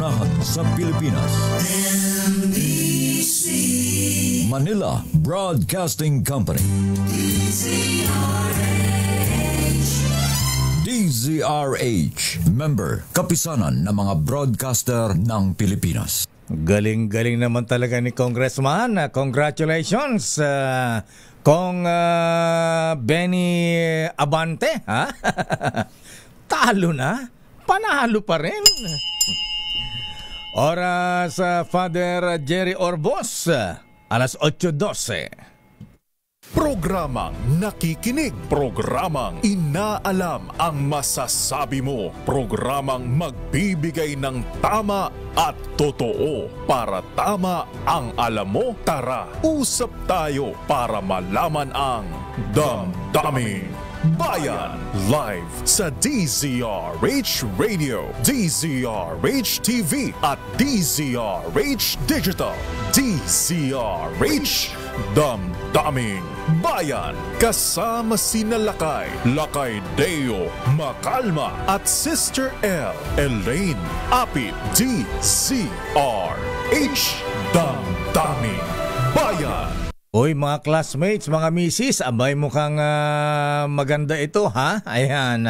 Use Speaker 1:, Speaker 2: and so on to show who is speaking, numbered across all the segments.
Speaker 1: Kauna-unahan sa Pilipinas. NBC Manila Broadcasting Company. DZRH, member, kapisanan ng mga broadcaster ng Pilipinas.
Speaker 2: Galing-galing naman talaga ni Congressman. Congratulations, Kong Benny Abante. Ha? Talo na? Panalo pa rin. Oras, Father Jerry Orbos, alas 8:12.
Speaker 3: Programang nakikinig, programang inaalam ang masasabi mo, programang magbibigay ng tama at totoo para tama ang alam mo. Tara, usap tayo para malaman ang Damdaming Bayan. Live sa DZRH Radio, DZRH TV at DZRH Digital. DZRH Damdaming Bayan. Kasama sina Lakay Deo Macalma at Sister L. Elaine Apit. DZRH Damdaming Bayan.
Speaker 2: Oy mga classmates, mga misis, abay mukhang maganda ito, ha? Ayan,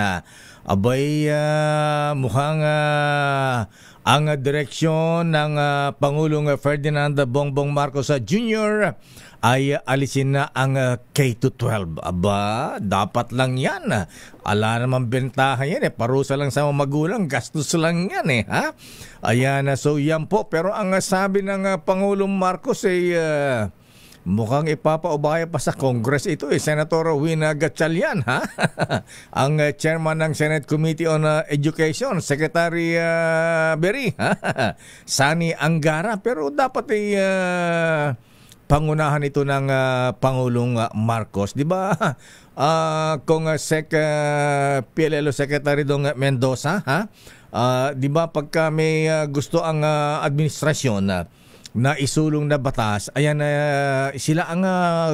Speaker 2: abay mukhang ang direksyon ng Pangulong Ferdinand Bongbong Marcos Jr. ay alisin na ang K-12. Aba, dapat lang yan. Ala naman bentahan yan, parusa lang sa mga magulang, gastos lang yan, ha? Ayan, so yan po. Pero ang sabi ng Pangulong Marcos ay mukhang ipapaubaya pa sa Congress ito, Senator Wina Gatchalian, ha? Ang chairman ng Senate Committee on Education, Secretary Berry, ha? Sani Angara, pero dapat ay pangunahan ito ng Pangulong Marcos, di ba? Kung PLLO Secretary Dong Mendoza, ha? Di ba pagka may gusto ang administrasyon na isulong na batas, ayan, sila ang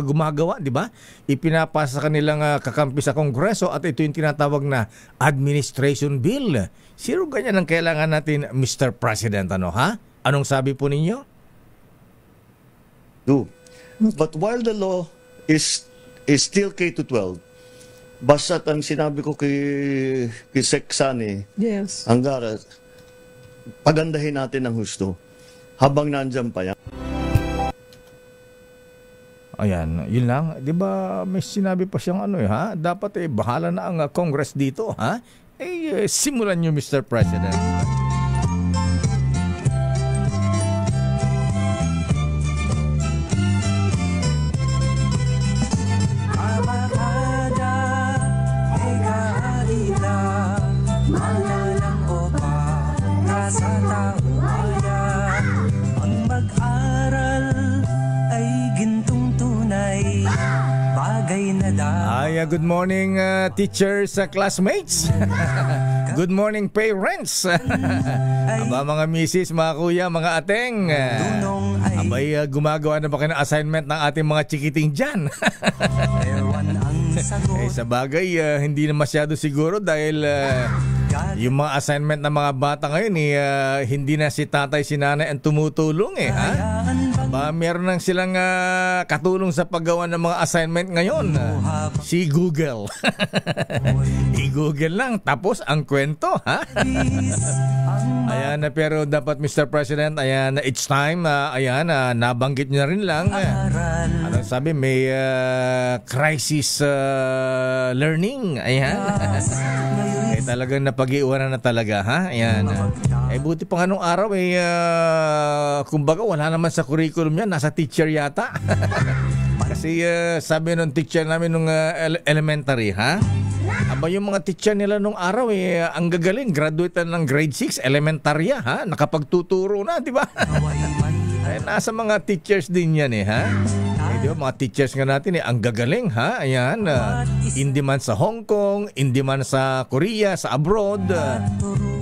Speaker 2: gumagawa, di ba? Ipinapasa sa kanilang kakampi sa Kongreso at ito yung tinatawag na administration bill. Sino ganyan ang kailangan natin, Mr. President, ano, ha? Anong sabi po ninyo?
Speaker 4: Do. But while the law is still K-12, basta't ang sinabi ko kay Sec Sani,
Speaker 5: yes,
Speaker 4: Angara, pagandahin natin ng husto habang nandyan pa yan.
Speaker 2: Ayan, yun lang. Di ba may sinabi pa siyang ano, ha? Dapat bahala na ang Congress dito, ha? Simulan nyo, Mr. President. Good morning, teachers, classmates. Good morning, parents. Aba, mga misis, mga kuya, mga ateng. Abay, gumagawa na ba kayo ng assignment ng ating mga chikiting dyan? Sa bagay, hindi na masyado siguro dahil yung mga assignment ng mga bata ngayon, hindi na si tatay, si nanay ang tumutulong, ha? Meron nang silang katulong sa paggawa ng mga assignment ngayon. Si Google. I-Google lang, tapos ang kwento, ha? Ayan, pero dapat, Mr. President, ayan, it's time, ayan, nabanggit nyo na rin lang. Anong sabi, may crisis learning, ayan. Talagang napag-iwanan na talaga, ha? Ayan. Buti pa nga nung araw, kumbaga wala naman sa curriculum yan, nasa teacher yata. Kasi sabi nung teacher namin nung elementary, ha? Aba, yung mga teacher nila nung araw, ang gagaling, graduate ng grade 6, elementary, ha? Nakapagtuturo na, di ba? Nasa mga teachers din yan, ha? Di ba, mga teachers nga natin, ang gagaling, ha? Ayan, hindi man sa Hong Kong, hindi man sa Korea, sa abroad,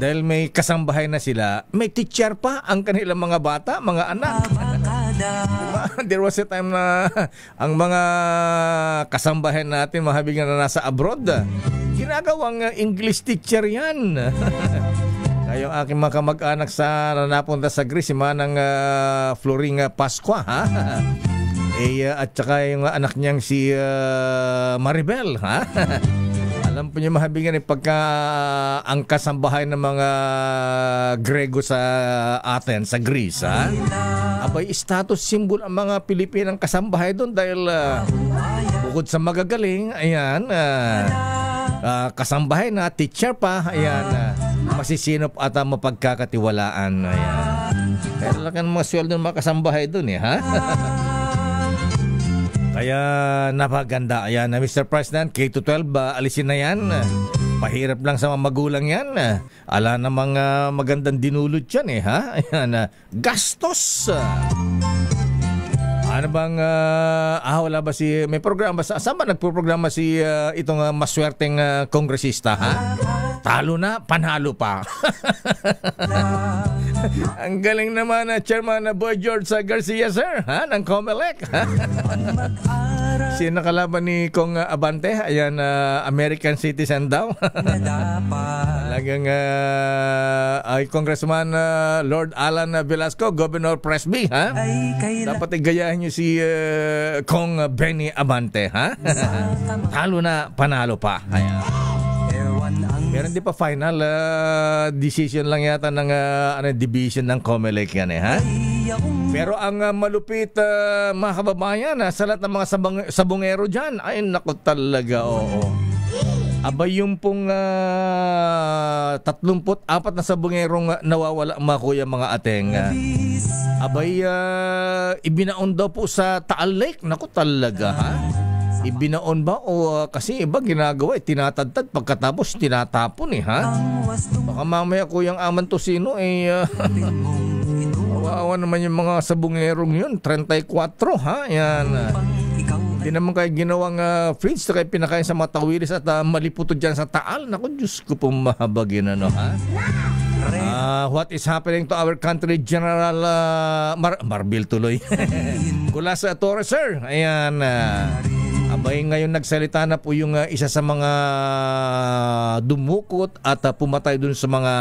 Speaker 2: dahil may kasambahay na sila, may teacher pa ang kanilang mga bata, mga anak. Diba? There was a time na ang mga kasambahay natin, mahabig na nasa abroad, ginagawang English teacher yan. Yung aking mga kamag-anak sa napunta sa Greece, si Manang Floring Pasqua, ha? At saka yung anak niyang si Maribel, ha? Alam po niyo mahabingan pagka ang kasambahay ng mga Grego sa Athens, sa Greece, ha? Abay, status symbol ang mga Pilipinang kasambahay doon dahil bukod sa magagaling, ayan, kasambahay na, teacher pa, ayan, masisinop at mapagkakatiwalaan, ayan. Kaya talagang mga sweldo ng mga kasambahay doon, ha? Kaya napaganda. Ayan, Mr. President, K-12, alisin na yan. Mahirap lang sa mga magulang yan. Ala namang magandang dinulot yan, ha? Ayan, gastos. Ano bang, wala ba si, may programa, saan ba nagpo-programa si itong maswerteng kongresista, ha? Talo na, panalo pa. Ang galing naman na Chairman Boy George Garcia, sir, ha? Ng COMELEC. Sino kalaban ni Kong Abante? Ayan, American citizen daw. Talagang ay Congressman Lord Alan Velasco, Governor Presby, ha? Dapat igayahin niyo si Kong Benny Abante, ha? Talo na, panalo pa. Ayan. Pero hindi pa final decision lang yata ng division ng COMELEC yan, ha? Pero ang malupit, mga kababayan, sa lahat ng mga sabongero dyan, ay naku talaga, oo. Abay, yung pong 34 na sabongerong nawawala, mga kuya, mga ateng. Abay, ibinaon daw po sa Taal Lake. Naku talaga, ha? Ibinaon ba o kasi iba ginagawa, tinatadtad pagkatapos tinatapon, ha? Baka mamaya kuyang Aman Tosino kawawa naman yung mga sabongerong yun, 34, ha? Yan. Hindi naman kayo ginawang feeds na kayo pinakain sa mga tawilis at maliputo dyan sa Taal. Naku, Diyos ko pong mahabagin, ano, ha? What is happening to our country, General Marbil tuloy. Kulas Torres, sir. Ayan. Abay, ngayon nagsalita na po yung isa sa mga dumukot at pumatay dun sa mga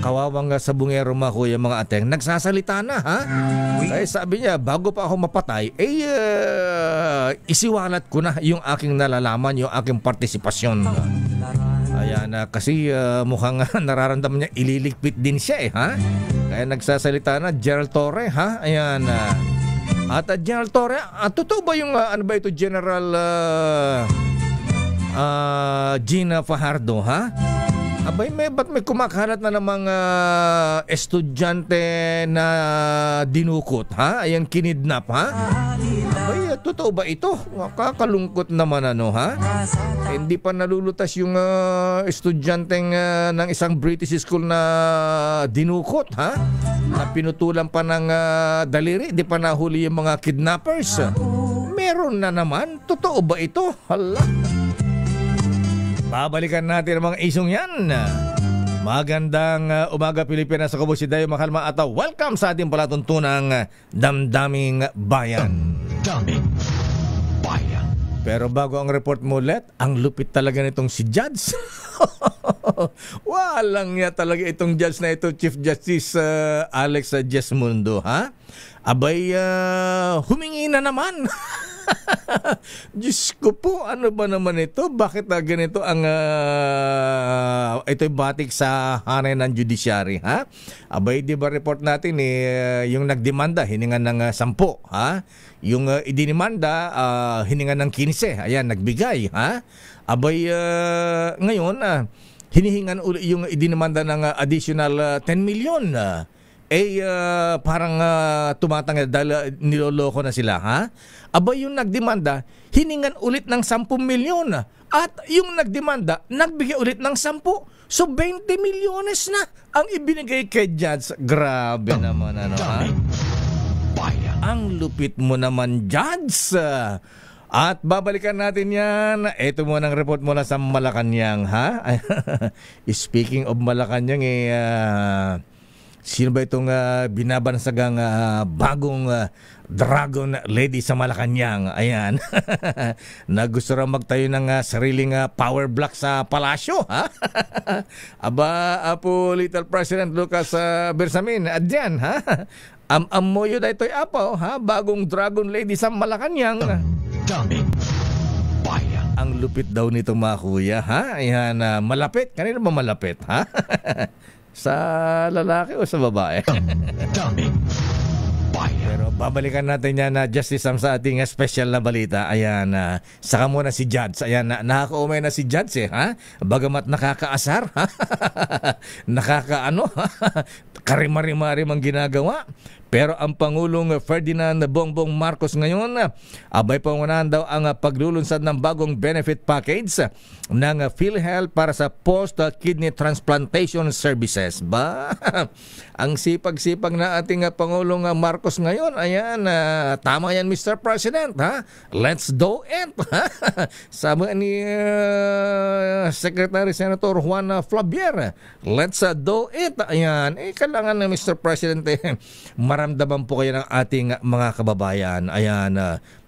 Speaker 2: kawawang sabungero, mga kuya, mga ateng. Nagsasalita na, ha? Kaya sabi niya, bago pa ako mapatay, isiwalat ko na yung aking nalalaman, yung aking partisipasyon. Ayan, kasi mukhang nararamdaman niya, ililigpit din siya, ha? Kaya nagsasalita na, Gerald Torre, ha? Ayan, at General Torre, totoo ba yung ano ba ito, General Gina Fajardo, ha? Abay, ba't may kumakalat na ng mga estudyante na dinukot, ha? Ayan, kinidnap, ha? Abay, totoo ba ito? Kakalungkot naman, ano, ha? Hindi pa nalulutas yung estudyanteng ng isang British school na dinukot, ha? Na pinutulan pa ng daliri, di pa nahuli yung mga kidnappers. Meron na naman. Totoo ba ito? Hala. Babalikan natin ang mga isong yan. Magandang umaga, Pilipinas. Ako po si Dayo Makalma at welcome sa ating palatuntunang Damdaming Bayan.
Speaker 1: Damdaming Bayan.
Speaker 2: Pero bago ang report mo ulit, ang lupit talaga nitong si Judge. Walang niya talaga itong judge na ito, Chief Justice Alex Jesmundo, ha? Abay, humingi na naman. Diyos ko po, ano ba naman ito? Bakit ganito ang ito'y batik sa hanay ng judiciary, ha? Abay, di ba report natin yung nagdemanda, hiningan ng 10, ha? Yung idinimanda, hiningan ng 15, ayan, nagbigay, ha? Abay, ngayon, hinihingan uli yung idinimanda ng additional 10 million. Parang tumatanggal dahil niloloko na sila, ha? Abay, yung nagdemanda, hiningan ulit ng 10 milyon. At yung nagdemanda, nagbigay ulit ng 10. So, 20 milyones na ang ibinigay kay Judge. Grabe naman, ano, ha? Ang lupit mo naman, Judge. At babalikan natin yan. Ito mo ng report mula sa Malacanang, ha? Speaking of Malacanang, sino ba itong binabansagang bagong Dragon Lady sa Malacanang? Ayan. Na gusto raw magtayo ng sariling power block sa palasyo, ha? Aba, Apo Little President Lucas Bersamin, adyan, ha? Amoyo da ito'y apo, ha? Bagong Dragon Lady sa Malacanang.
Speaker 1: Daming bayan.
Speaker 2: Ang lupit daw nito mga kuya, ha? Ayan, malapit. Kanino ba malapit, ha? Sa lalaki o sa babae?
Speaker 1: Daming bayan.
Speaker 2: Pero babalikan natin yan na Justice Sam sa ating special na balita. Ayan, saka muna si Judge. Ayan, nakakaumay na si Judge, ha? Bagamat nakakaasar, ha? Nakakaano, ha? Karimari-marim ang ginagawa. Pero ang Pangulong Ferdinand Bongbong Marcos ngayon, abay pangunahan daw ang paglulunsad ng bagong benefit package ng PhilHealth para sa post-kidney transplantation services. Ba? Ang sipag-sipag na ating Pangulong Marcos ngayon. Ayan, tama yan Mr. President, ha? Let's do it. Sabi ni Secretary Senator Juan Flavier, let's do it. Ayan, kailangan na Mr. President, maramdaman po kayo ng ating mga kababayan. Ayan,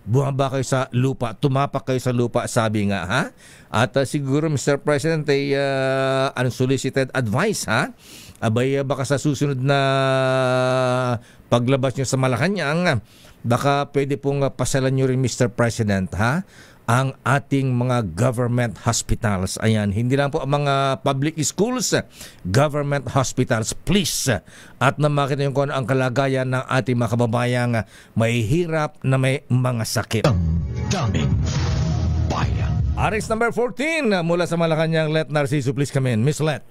Speaker 2: bumaba kayo sa lupa, tumapak kayo sa lupa, sabi nga, ha? At siguro Mr. President ay unsolicited advice, ha? Abay, baka sa susunod na paglabas nyo sa Malacanang, baka pwede pong pasalan nyo rin Mr. President, ha? Ang ating mga government hospitals. Ayan, hindi lang po ang mga public schools, government hospitals, please. At na makita nyo kung ang kalagayan ng ating mga kababayang may hirap na may mga sakit.
Speaker 1: Daming bayan.
Speaker 2: Aris number 14 mula sa Malacanang, Let Narciso, please come in. Miss Let.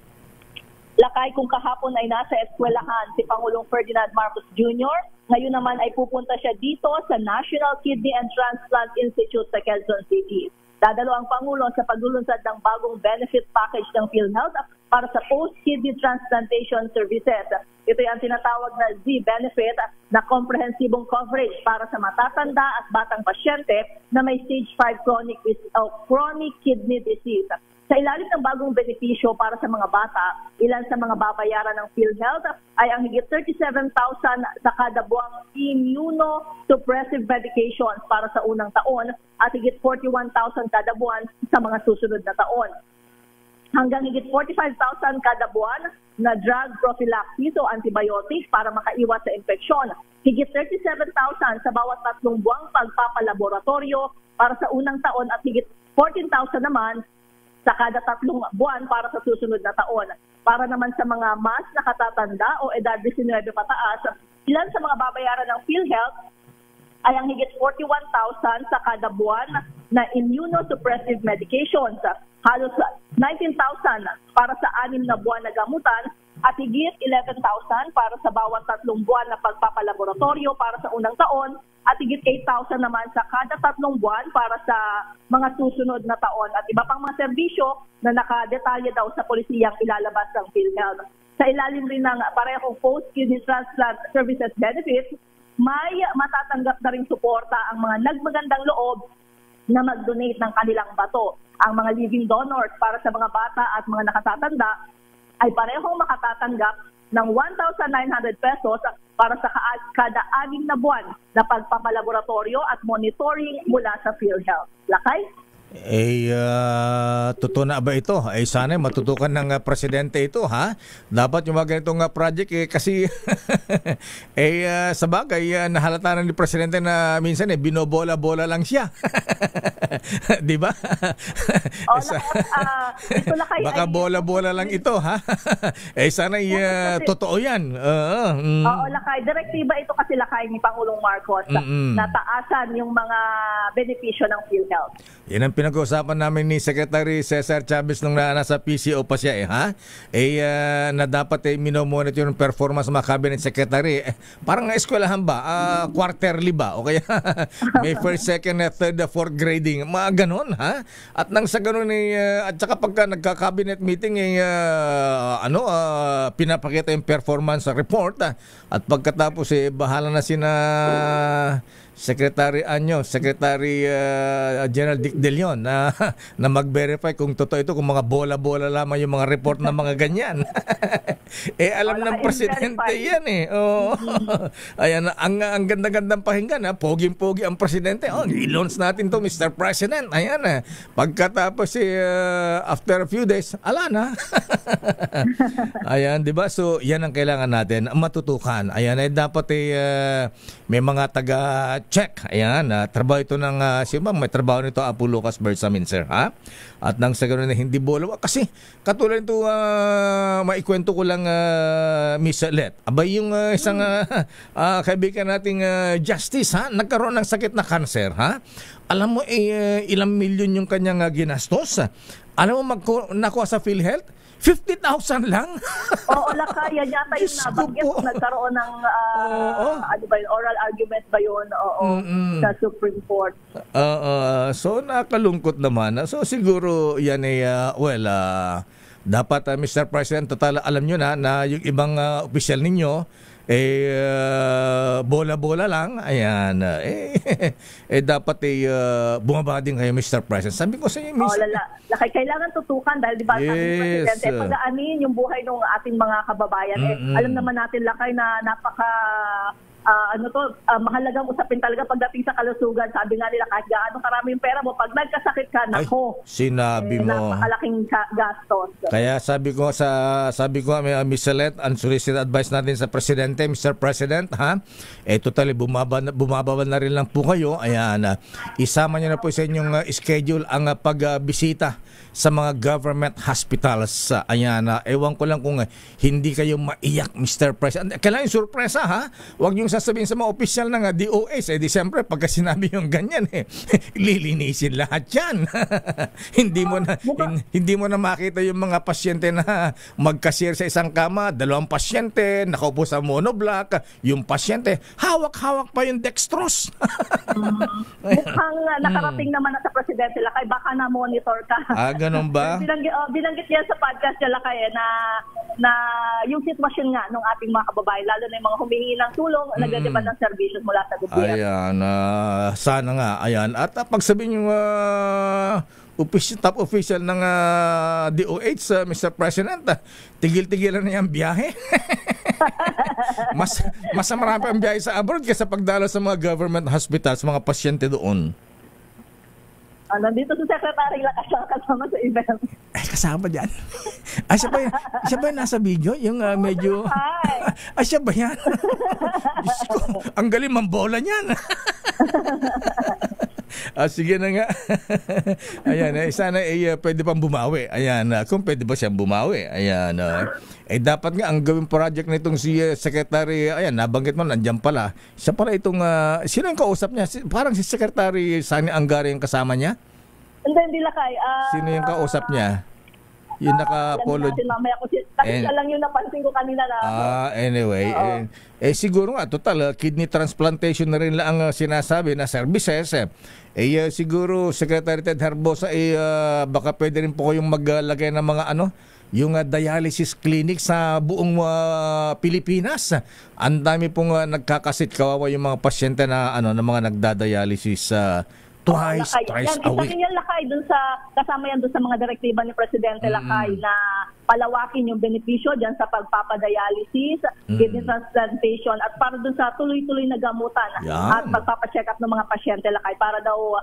Speaker 5: Lakay, kung kahapon ay nasa eskwelahan si Pangulong Ferdinand Marcos Jr., ngayon naman ay pupunta siya dito sa National Kidney and Transplant Institute sa Quezon City. Dadalo ang Pangulo sa paglulunsad ng bagong benefit package ng PhilHealth para sa post-kidney transplantation services. Ito ay ang tinatawag na Z-benefit na komprehensibong coverage para sa matatanda at batang pasyente na may stage 5 chronic kidney disease. Sa ilalim ng bagong benepisyo para sa mga bata, ilan sa mga babayaran ng PhilHealth ay ang higit 37,000 sa kada buwang immunosuppressive medications para sa unang taon at higit 41,000 kada buwan sa mga susunod na taon. Hanggang higit 45,000 kada buwan na drug prophylaxis o antibiotics para makaiwas sa infeksyon. Higit 37,000 sa bawat 3 buwang pagpapalaboratorio para sa unang taon at higit 14,000 naman sa kada 3 buwan para sa susunod na taon. Para naman sa mga mas nakatatanda o edad 19 pataas, ilan sa mga babayaran ng PhilHealth ay ang higit 41,000 sa kada buwan na immunosuppressive medications, halos 19,000 para sa 6 na buwan na gamutan at higit 11,000 para sa bawat 3 buwan na pagpapalaboratorio para sa unang taon at higit 8,000 naman sa kada 3 buwan para sa mga susunod na taon at iba pang mga serbisyo na nakadetalye daw sa polisiyang ilalabas ng PhilHealth. Sa ilalim rin ng parehong post-kidney transplant services benefits, may matatanggap na rin suporta ang mga nagmagandang loob na mag-donate ng kanilang bato. Ang mga living donors para sa mga bata at mga nakatatanda ay parehong makatatanggap ng 1,900 pesos para sa kada 6 na buwan na pagpapalaboratorio at monitoring mula sa PhilHealth. Lakay?
Speaker 2: Totoo na ba ito? Sana matutukan ng presidente ito, ha? Dapat yung mga ganitong project kasi sa bagay, nahalata na ni presidente na minsan binobola-bola lang siya. Di ba?
Speaker 5: Ito Lakay,
Speaker 2: baka bola-bola lang ito, ha? Sana totoo yan.
Speaker 5: Oo, Lakay. Direktiba ito kasi Lakay ni Pangulong Marcos na taasan yung mga benepisyo ng PhilHealth.
Speaker 2: Yan ang pinag-uusapan namin ni Secretary Cesar Chavez nung nasa PCO pa siya, ha? Na dapat minomonitor yung performance ng mga cabinet secretary. Parang eskwelahan ba? Quarterly ba? O kaya may first, second, third, fourth grading. building, mga ganon, ha? At nang sa ganon at saka pagka nagka-cabinet meeting pinapakita yung performance report, at pagkatapos bahala na sina Secretary General Dick De Leon na mag-verify kung totoo ito, kung mga bola-bola lamang yung mga report ng mga ganyan. Alam ng presidente yan Oo. Ayan, ang ganda-gandang pakinggan, poging-pogi ang presidente. I-launch natin to, Mr. President. Ayan, pagkatapos after a few days, ala na. Ayan, di ba? So, yan ang kailangan natin, matutukan. Ayan, dapat may mga taga-check. Ayan, trabaho ito ng, may trabaho nito Apo Lucas Bersamin, sir, ha? At nang sa ganoon na hindi bola. Kasi, katulad ito, maikwento ko lang, Miss Let. Abay, yung isang kaibigan nating Justice, ha? Nagkaroon ng sakit na cancer, ha? Alam mo, ilang milyon yung kanyang ginastos. Alam mo, nakuha sa PhilHealth? 50,000 lang?
Speaker 5: Oo, lakay. Yan yata yung nabanggit. Nagkaroon ng oral argument ba yun? Sa Supreme Court.
Speaker 2: So, nakalungkot naman. So, siguro yan dapat, Mr. President, total, alam nyo na yung ibang opisyal ninyo, bola-bola lang, ayan, dapat bumaba din kayo, Mr. President. Sabi ko sa inyo,
Speaker 5: Lakay, kailangan tutukan dahil di ba sabi ng Presidente, pagaanin yung buhay ng ating mga kababayan. Alam naman natin, Lakay, na napaka mahalagang usapin talaga pagdating sa kalusugan. Sabi nga nila, kahit gaano karami yung pera mo, pag nagkasakit ka, nako.
Speaker 2: Sinabi mo.
Speaker 5: Napakalaking gastos.
Speaker 2: Kaya sabi ko, Miss Celet, unsolicited advice natin sa Presidente, Mr. President, ha? Totally, bumaba na rin lang po kayo. Ayan, isama niyo na po sa inyong schedule ang pagbisita sa mga government hospitals. Ayan, ewan ko lang kung hindi kayo maiyak, Mr. President. Kailangan yung sorpresa, ha? Huwag yung sasabihin sa mga opisyal ng DOS. Di siyempre, pagka sinabi yung ganyan, lilinisin lahat yan. Hindi mo na makita yung mga pasyente na magkasir sa isang kama, 2 pasyente, nakaupo sa monoblock, yung pasyente, hawak-hawak pa yung dextrose.
Speaker 5: Mukhang nakarating naman na sa Presidente, Lakay, baka na-monitor ka.
Speaker 2: Ganun ba?
Speaker 5: Binanggit niya sa podcast niya, Lakay, na yung sitwasyon nga ng ating mga kababayan, lalo na yung mga humihingi ng tulong, nagdedemand ng services mula sa gobyerno.
Speaker 2: Ayan, sana nga. Ayan. At pagsabihin yung top official ng DOH, Mr. President, tigil-tigilan na yung biyahe. mas marami ang biyahe sa abroad kaysa pagdalo sa mga government hospitals, mga pasyente doon.
Speaker 5: Nandito si Secretary Lakas kasama sa event.
Speaker 2: Kasama dyan. Siya ba yung nasa video? Yung medyo... siya ba yan? Diyos ko, ang galing mambola niyan. Sige na nga. Ayan, sana pwede pang bumawi. Ayan, kung pwede ba siyang bumawi. Ayan, dapat nga ang gawing project nitong si Secretary, ayan, nabanggit mo, nandiyan pala. Siya pala itong, sino yung kausap niya? Parang si Secretary Sani Angara yung kasama niya?
Speaker 5: Hindi, Lakay.
Speaker 2: Sino yung kausap niya? Yung naka-polo.
Speaker 5: Kasi siya lang yung napansin ko kanina na.
Speaker 2: Anyway. Siguro nga, total, kidney transplantation na rin lang ang sinasabi na services. Siguro, Secretary Ted Herbosa, baka pwede rin po kayong maglagay ng mga yung dialysis clinic sa buong Pilipinas. Ang dami pong nagkakasit, kawawa yung mga pasyente na mga nagdadialysis thrice a week.
Speaker 5: Yan, Lakay, kasama yan dun sa mga direktiba ni Presidente, Lakay, na palawakin yung benepisyo dyan sa pagpapadialysis, kidney transplantation, at para dun sa tuloy-tuloy na gamutan at pagpapacheck up ng mga pasyente, Lakay, para daw,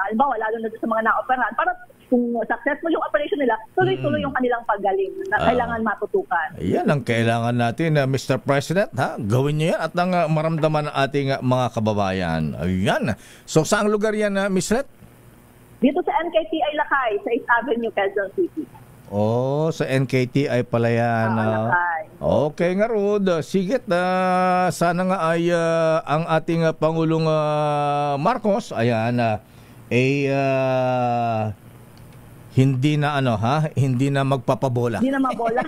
Speaker 5: halimbawa, lalo na dun sa mga na-operahan, para kung successful yung operation nila, tuloy-tuloy yung kanilang paggaling na kailangan matutukan. Yan
Speaker 2: ang kailangan natin, Mr. President. Gawin niyo yan at ang maramdaman ng ating mga kababayan. Ayan. So, saang lugar yan, Ms. Let?
Speaker 5: Dito sa NKTI Lakay, sa 8th Avenue, Quezon City.
Speaker 2: Sa NKTI pala yan. Okay nga, Rod. Sige, sana nga ay ang ating Pangulong Marcos, ayan, Hindi na hindi na magpapabola.
Speaker 5: Hindi na mabola.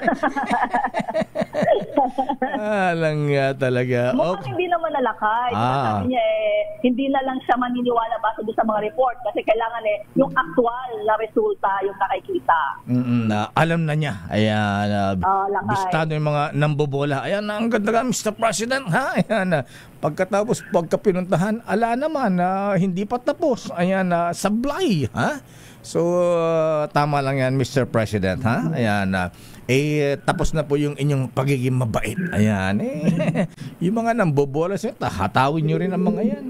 Speaker 2: Alang nga talaga.
Speaker 5: Mukhang hindi naman nalakay. Sabi niya hindi na lang siya maniniwala base doon sa mga report kasi kailangan yung actual na resulta yung nakikita.
Speaker 2: Alam na niya. Ayan, bistado yung mga nambobola. Ayan, ang ganda ka, Mr. President, ha? Ayan, pagkatapos, pagkapinuntahan, ala naman, hindi pa tapos. Ayan, sablay, ha? So, tama lang yan, Mr. President, ha? Ayan, tapos na po yung inyong pagiging mabait. Ayan, yung mga nambobola siya, hatawin nyo rin ang mga yan.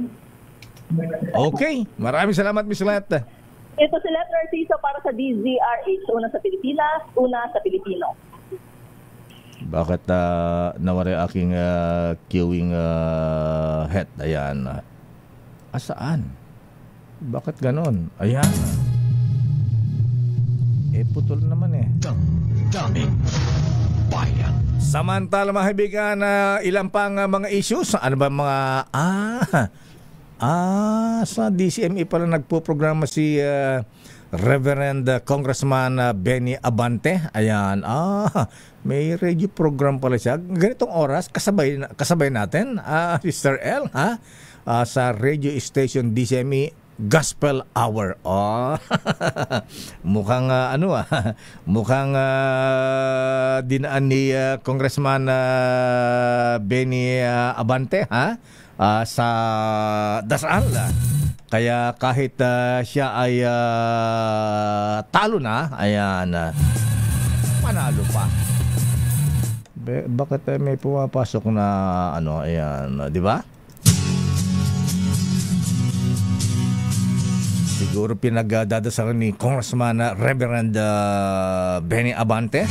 Speaker 2: Okay, maraming salamat, Ms. Let.
Speaker 5: Ito si Let Narciso para sa DZRH, una sa Pilipinas, una sa Pilipino.
Speaker 2: Bakit nawala aking queuing head? Ayan. Saan? Bakit ganon? Ayan. Putol naman
Speaker 1: Daming bayan.
Speaker 2: Samantala mga kaibigan, ilang pang mga issues. Ano ba mga sa DCME pala nagpo-programa si Reverend Congressman Benny Abante. Ayan. May radio program pala siya. Ganitong oras kasabay natin, Sister L, sa radio station DCME Gospel Hour. Mukhang mukhang dinaan ni Congressman Benny Abante sa dasal. Kaya kahit siya ay talo na, ayan, panalo pa. Bakit may pumapasok na ayan, di ba? Siguro pinagdadasal ni Congressman Reverend Benny Abante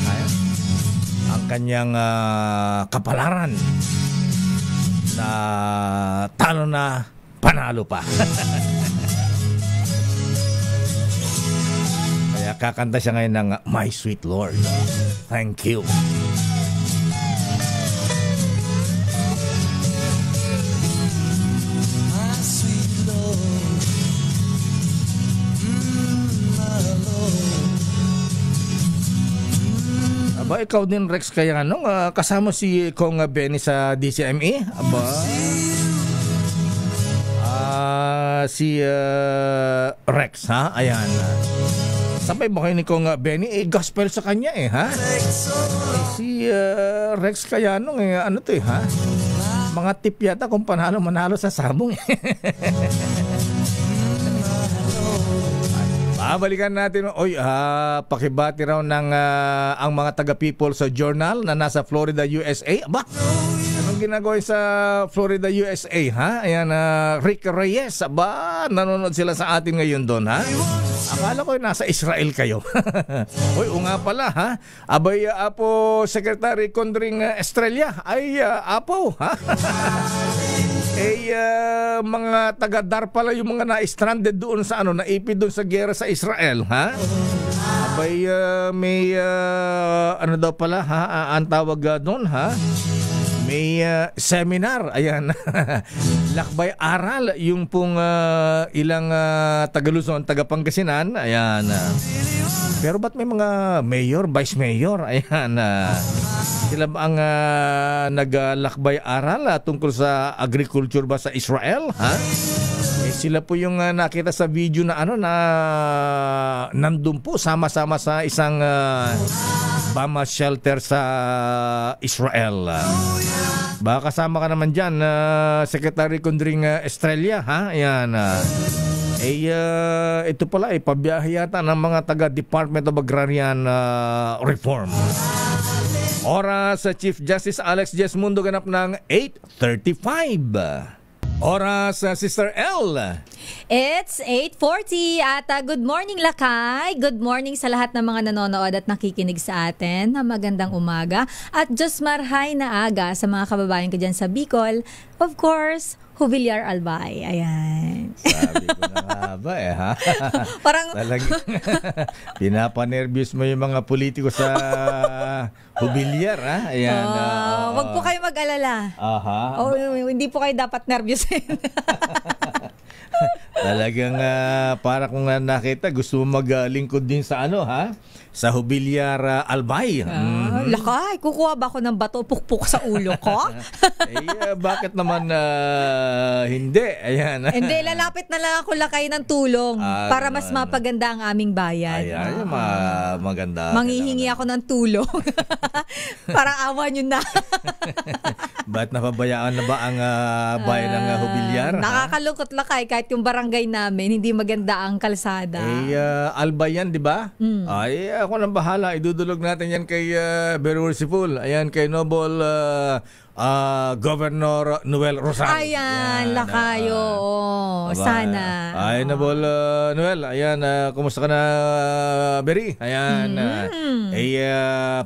Speaker 2: ang kanyang kapalaran na talo na, panalo pa. Kaya kakanta siya ngayon ng My Sweet Lord. Thank you. Aba, ikaw din, Rex, kaya kasama si Kong Benny sa DCME? Aba, si Rex, ha? Ayan. Sabay ba kayo ni Kong Benny? Gospel sa kanya, ha? Si Rex kaya ano to, ha? Mga tip yata kung manalo sa sabong. Balikan natin. Pakibati raw ng ang mga taga-People sa Journal na nasa Florida, USA. Aba, anong ginagawa sa Florida, USA, ha? Ayan, Rick Reyes. Aba, nanonood sila sa atin ngayon doon, ha? Akala ko nasa Israel kayo. Uy, nga pala, ha? Abay, Apo Secretary Condring Estrella. Ay, Apo, ha? Mga taga-Dar pala yung mga na-stranded doon sa naipid doon sa gera sa Israel, ha? Abay, may daw pala, ha? Ang tawag doon, ha? May seminar, ayan. Lakbay aral yung pong ilang taga-Luzon, taga-Pangasinan, ayan. Pero ba't may mga mayor, vice mayor, ayan. Sila ba ang naglakbay aral tungkol sa agriculture ba sa Israel, ha? Sila po yung nakita sa video na na nandun po sama-sama sa isang Bama shelter sa Israel. Baka kasama ka naman dyan, Secretary Condring Estrella, ha? Ayan. Ito pala, pabiyahe yata ng mga taga-Department of Agrarian Reform. Oras sa Chief Justice Alex Jesmundo ganap ng 8:35. Oras sa Sister L.
Speaker 6: It's 8:40 at good morning Lakay. Good morning sa lahat ng mga nanonood at nakikinig sa atin. Magandang umaga at Diyos marhay na aga sa mga kababayan ko dyan sa Bicol. Of course, Jubilar Albay. Ayan.
Speaker 2: Sabi ko na nga ba ha?
Speaker 6: Parang
Speaker 2: pinapanervyos mo yung mga politiko sa Jubilar, ha? Ayan.
Speaker 6: Wag po kayo mag-alala.
Speaker 2: Aha.
Speaker 6: Hindi po kayo dapat nervyos.
Speaker 2: Talagang para kung nakita, gusto mo maglingkod din sa sa Jubilar Albay.
Speaker 6: Lakay, kukuha ba ako ng bato pukpuk sa ulo ko?
Speaker 2: Bakit naman hindi? Ayan.
Speaker 6: Hindi, lalapit na lang ako lakay ng tulong para mas mapaganda ang aming bayan.
Speaker 2: Ayan, maganda.
Speaker 6: Manghihingi ako ng tulong. Parang awa nyo na.
Speaker 2: Ba't napabayaan na ba ang bayan ng Jubilar?
Speaker 6: Nakakalungkot lakay kahit yung barangay namin, hindi maganda ang kalsada.
Speaker 2: Albay yan, di ba? Ay, ako nang bahala. Idudulog natin yan kay very merciful. Ayan, kay Noble Governor Noel Rosal.
Speaker 6: Ayan, lakayo. Sana.
Speaker 2: Ay, Noble Noel. Ayan, kumusta ka na, Berry? Ayan.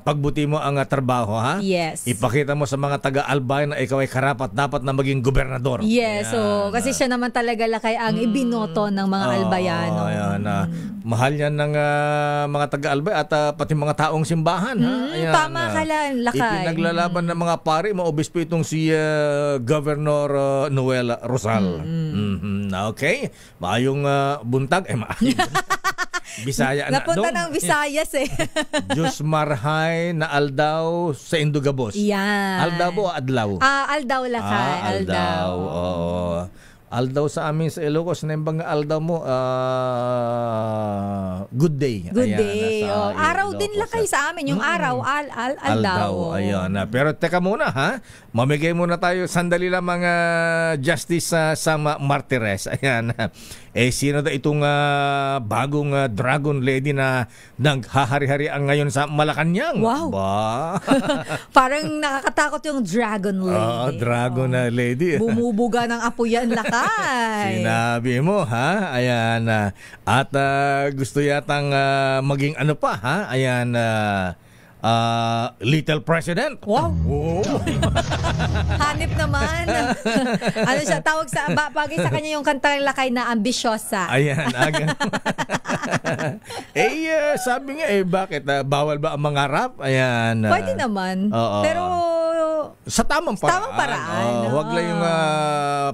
Speaker 2: Pagbuti mo ang trabaho, ha?
Speaker 6: Yes.
Speaker 2: Ipakita mo sa mga taga-Albay na ikaw ay karapat-dapat na maging gobernador.
Speaker 6: Yes, kasi siya naman talaga lakay ang ibinoto ng mga Albayano.
Speaker 2: Ayan, mahal yan ng mga taga-Albay at pati mga taong simbahan. Ayan,
Speaker 6: tama ka lang, lakay.
Speaker 2: Ipinaglalaban ng mga pari, maobispo itong si Governor Noel Rosal. Okay, maayong buntag. Bisaya na.
Speaker 6: Napunta ng Visayas
Speaker 2: Diyos marhay na aldaw sa Indugabos.
Speaker 6: Yan.
Speaker 2: Aldaw o adlaw?
Speaker 6: Aldaw lakay.
Speaker 2: Aldaw. Oo. Aldaw sa amin sa Ilocos, nembang aldaw mo, good day.
Speaker 6: Good
Speaker 2: Ayan,
Speaker 6: day. Araw din lakay sa amin. Yung araw, aldaw.
Speaker 2: Ayan. Pero teka muna, ha? Mamigay muna tayo sandali lang mga Justice Sam Martires. Ayan. Sino da itong bagong Dragon Lady na naghahari-harian ngayon sa Malacanang?
Speaker 6: Wow.
Speaker 2: Ba?
Speaker 6: Parang nakakatakot yung Dragon Lady.
Speaker 2: Dragon Lady.
Speaker 6: Bumubuga ng apo yan, lakay.
Speaker 2: Sinabi mo, ha? Ayan. At gusto yatang maging ano pa, ha? Ayan. Little President.
Speaker 6: Wow. Hanip naman. Ano siya, tawag sa, bagay sa kanya yung kantang lakay na ambisyosa.
Speaker 2: Ayan, sabi nga, bakit? Bawal ba ang mga rap? Ayan.
Speaker 6: Pwede naman. Pero
Speaker 2: sa tamang paraan.
Speaker 6: Tamang paraan.
Speaker 2: Huwag lang yung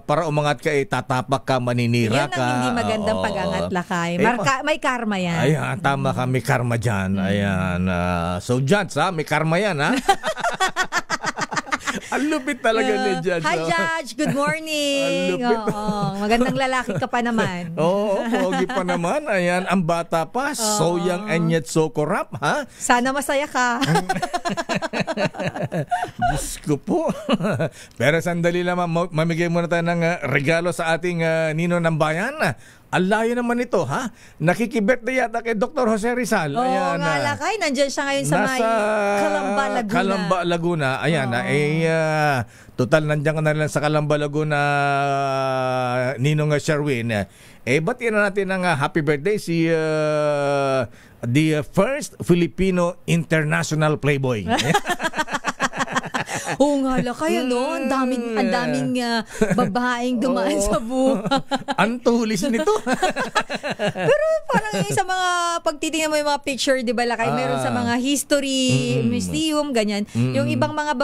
Speaker 2: para umangat ka, tatapak ka, maninira
Speaker 6: yan
Speaker 2: ka.
Speaker 6: Yan ang hindi magandang pag-angat lakay. May karma yan.
Speaker 2: Ayan, tama ka, may karma dyan. Ayan. So, Judge, may karma yan, ha? Ang lupit talaga ni Judge.
Speaker 6: Hi, Judge. Good morning. Magandang lalaki ka pa naman.
Speaker 2: Pogi pa naman. Ayan, ang bata pa. So young and yet so corrupt, ha?
Speaker 6: Sana masaya ka.
Speaker 2: Diyos ko po. Pero sandali lang, mamigay muna tayo ng regalo sa ating Nino ng Bayan. Ang layo naman ito, ha? Nakikibirthday yata kay Dr. Jose Rizal.
Speaker 6: Oo, nga lakay. Nandiyan siya ngayon sa may Calamba, Laguna.
Speaker 2: Calamba, Laguna. Ayan, total nandiyan ka na lang sa Calamba, Laguna, Ninong Sherwin. Ba't yan natin ng happy birthday si the first Filipino international playboy.
Speaker 6: Oo nga lakay, ang daming babaeng dumaan sa buhay.
Speaker 2: Ang tulis nito.
Speaker 6: Pero parang sa mga pagtitingnan mo yung mga picture, di ba lakay, meron sa mga history museum, ganyan. Yung ibang mga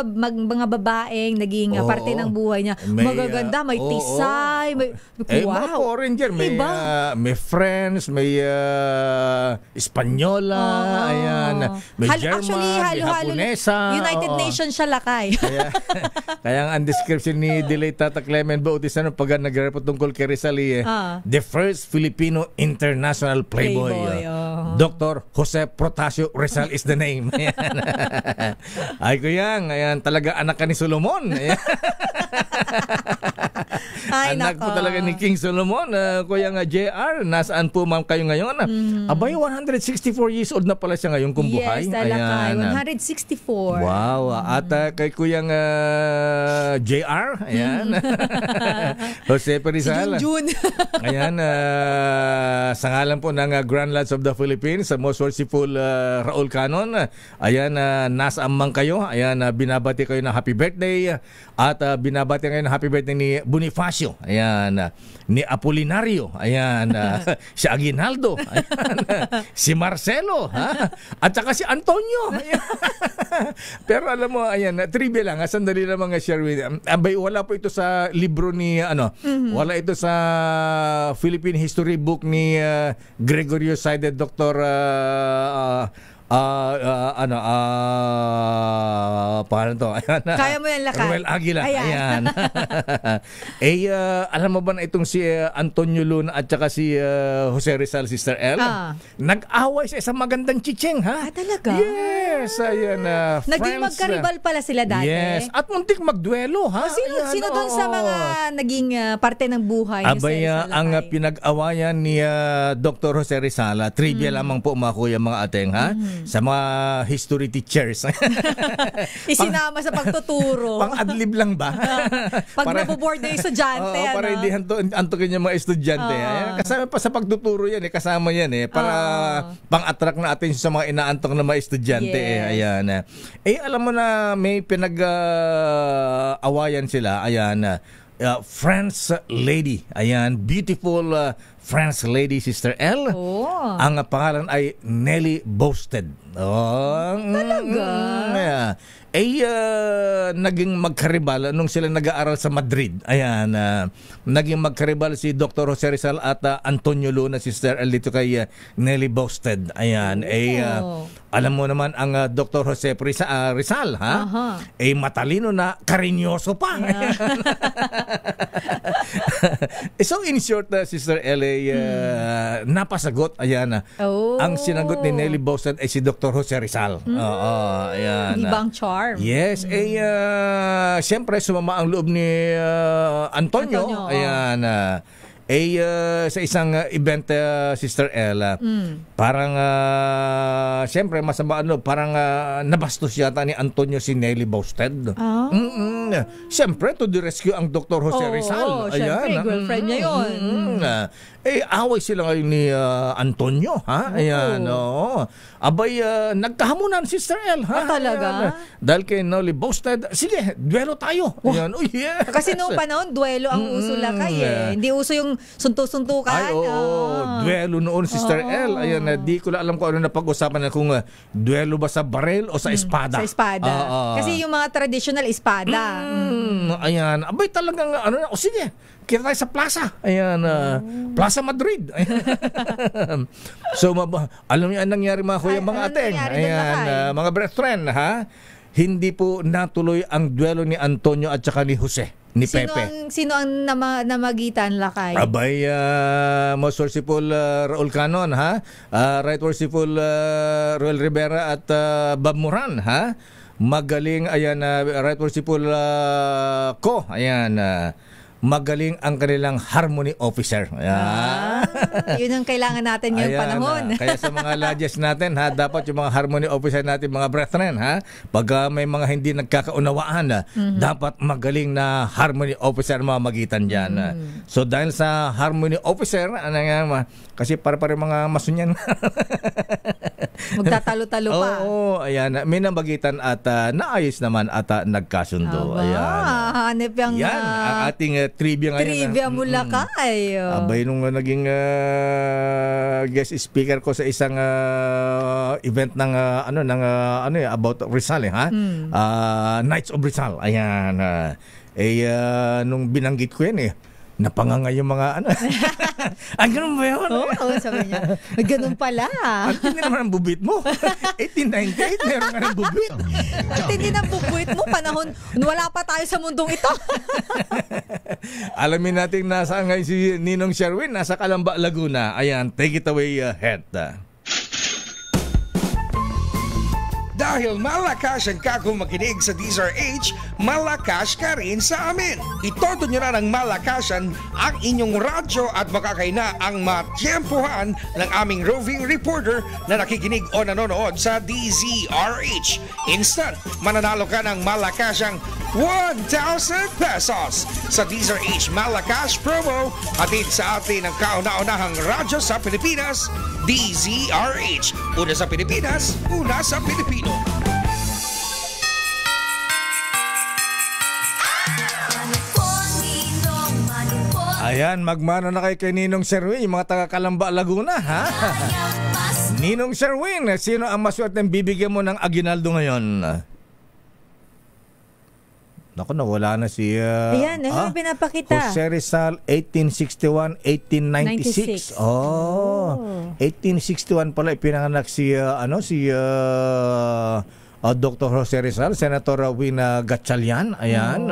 Speaker 6: babaeng naging parte ng buhay niya. Magaganda, may tisay,
Speaker 2: mga foreign dyan. May French, may Espanyola, ayan. May German, may Japonesa.
Speaker 6: United Nations siya lakay.
Speaker 2: Kaya ang description ni Delay Tata Clement Bautista pag nag-report tungkol kay Rizal, the first Filipino international playboy. Dr. Jose Protasio Rizal is the name. Ay kuyang, ayan, talaga anak ka ni Solomon. Anak po talaga ni King Solomon. Kuya JR, nasaan po ma'am kayo ngayon? Abay, 164 years old na pala siya ngayon kung buhay.
Speaker 6: Yes, talakay. 164.
Speaker 2: Wow. At kay Kuyang JR, ayan. Jose Rizal.
Speaker 6: Si Junjun.
Speaker 2: Ayan, sa ngalan po ng Grand Lads of the Philippines, sa Most Worshipful Raul Canon, ayan, nasaan man kayo, ayan, binabati kayo ng happy birthday at binabati bumabati ngayon happy birthday ni Bonifacio. Ayan. Ni Apolinario. Ayan. Si Aguinaldo. Ayan. Si Marcelo. Ha? At saka si Antonio. Ayan. Pero alam mo, ayan, trivia lang. Sandali lang mga share with you. Abay, wala po ito sa libro ni, wala ito sa Philippine History book ni Gregorio Saide, Dr. Paano to? Ayan,
Speaker 6: Kaya mo yan, Lakay.
Speaker 2: Ruel Aguila.
Speaker 6: Ayan.
Speaker 2: Alam mo ba na itong si Antonio Luna at saka si Jose Rizal, Sister El? Nag-away sa isang magandang chicheng, ha?
Speaker 6: Talaga?
Speaker 2: Yes. Ayan,
Speaker 6: Naging
Speaker 2: friends,
Speaker 6: magkaribal pala sila dati.
Speaker 2: Yes. At muntik magduelo, ha?
Speaker 6: Sino doon sa mga naging parte ng buhay ni
Speaker 2: Abay,
Speaker 6: Sir
Speaker 2: ang
Speaker 6: Lakay?
Speaker 2: pinag-awayan ni Dr. Jose Rizal, trivia lamang po mga kuya, mga ateng, ha? Sa mga history teachers.
Speaker 6: Isinama sa pagtuturo.
Speaker 2: Pang-adlib lang ba?
Speaker 6: Pag naboboard yung estudyante.
Speaker 2: Para hindi antukin yung mga estudyante. Ayan, kasama pa sa pagtuturo yan. Kasama yan. Para pang-attract na attention sa mga inaantok na mga estudyante.
Speaker 6: Yes.
Speaker 2: Ayan. Alam mo na may pinag-awayan sila. Ayan. French lady. Ayan. Beautiful French lady, Sister L. Ang pangalan ay Nelly Boasted.
Speaker 6: Talaga?
Speaker 2: Naging magkaribal nung sila nag-aaral sa Madrid. Ayan, naging magkaribal si Dr. Jose Rizal at Antonio Luna, Sister L, dito kay Nelly Boasted. Ayan, alam mo naman ang Dr. Jose Rizal, ha? Matalino na, karinyoso pa. So in short, Sister L, napasagot. Ayan, ang sinagot ni Nelly Boasted ay si Dr. Jose Rizal. Ayan.
Speaker 6: Ibang charm.
Speaker 2: Yes, siyempre sumama ang loob ni Antonio. Ayan, sa isang event, Sister Ella, parang siyempre masama parang nabastos yata ni Antonio si Nelly Boasted. Siyempre to the rescue ang Dr. Jose Rizal.
Speaker 6: Siyempre, girlfriend niya yun.
Speaker 2: Away sila ngayon ni Antonio, ha? Ayan, abay, nagkahamunan, Sister El, ha?
Speaker 6: Talaga?
Speaker 2: Ayan, dahil kay Nelly Boasted, sige, duelo tayo. Ayan, yes.
Speaker 6: Kasi noong panahon, duelo ang uso, Lakay, Hindi uso yung sunto-suntukan.
Speaker 2: Duelo noon, Sister El. Ayan, di ko alam kung ano na pag-usapan na kung duelo ba sa baril o sa espada.
Speaker 6: Sa espada. Kasi yung mga traditional espada.
Speaker 2: Ayan, abay talagang, sige, kita tayo sa plaza. Ayan, Plaza Madrid. So, alam niyo ang nangyari mga kuya, mga ateng. Ayan, mga brethren, ha? Hindi po natuloy ang duelo ni Antonio at saka ni Jose, ni Pepe.
Speaker 6: Sino ang namagitan, Lakay?
Speaker 2: Abay, most worshipful Raul Canon, ha? Right worshipful Roel Rivera at Bob Moran, ha? Magaling, ayan, right worshipful Ko, ayan, magaling ang kanilang harmony officer.
Speaker 6: Yun ang kailangan natin ngayong panahon.
Speaker 2: Kaya sa mga lodges natin, ha, dapat yung mga harmony officer natin, mga brethren, ha, pag may mga hindi nagkakaunawaan, dapat magaling na harmony officer mamagitan dyan. So dahil sa harmony officer, kasi para mga masunyan.
Speaker 6: Magtatalo-talo pa.
Speaker 2: Oo, ayan, may namagitan at naayos naman at nagkasundo.
Speaker 6: Hanip yung
Speaker 2: yan ang ating trivia ngayon.
Speaker 6: Trivia mo, Lakay.
Speaker 2: Abay, nung naging guest speaker ko sa isang event ng about Rizal, ha? Knights of Rizal. Ayan. Nung binanggit ko yan, napangangay yung mga ganun ba yun?
Speaker 6: Oo, sabi niya. Ganun pala.
Speaker 2: At hindi naman ang bubit mo. 1898, meron nga ng bubit.
Speaker 6: At hindi na bubuit mo panahon, wala pa tayo sa mundong ito.
Speaker 2: Alamin natin nasa ngayon si Ninong Sherwin, nasa Calamba, Laguna. Ayan, take it away, Head.
Speaker 7: Dahil malakas ang kakong makinig sa DZRH, malakas ka rin sa amin. Itodo nyo na ng malakasan ang inyong radyo at makakay na ang matyempohan ng aming roving reporter na nakikinig o nanonood sa DZRH. Instant, mananalo ka ng malakasang 1,000 pesos sa DZRH Malakas Promo, hatid sa atin ng kauna-unahang radyo sa Pilipinas, DZRH. Una sa Pilipinas, una sa Pilipino.
Speaker 2: Ayan, magmano na kay Ninong Sherwin, yung mga taga Calamba, Laguna, ha? Ninong Sherwin, sino ang maswerte ng bibigyan mo ng aginaldo ngayon? Naku, nawala na si...
Speaker 6: Ayan, pinapakita.
Speaker 2: Jose Rizal, 1861-1896.
Speaker 6: 96.
Speaker 2: Oh, 1861 pala ipinanganak si Dr. Jose Rizal, Senator Wina Gatchalian. Ayan.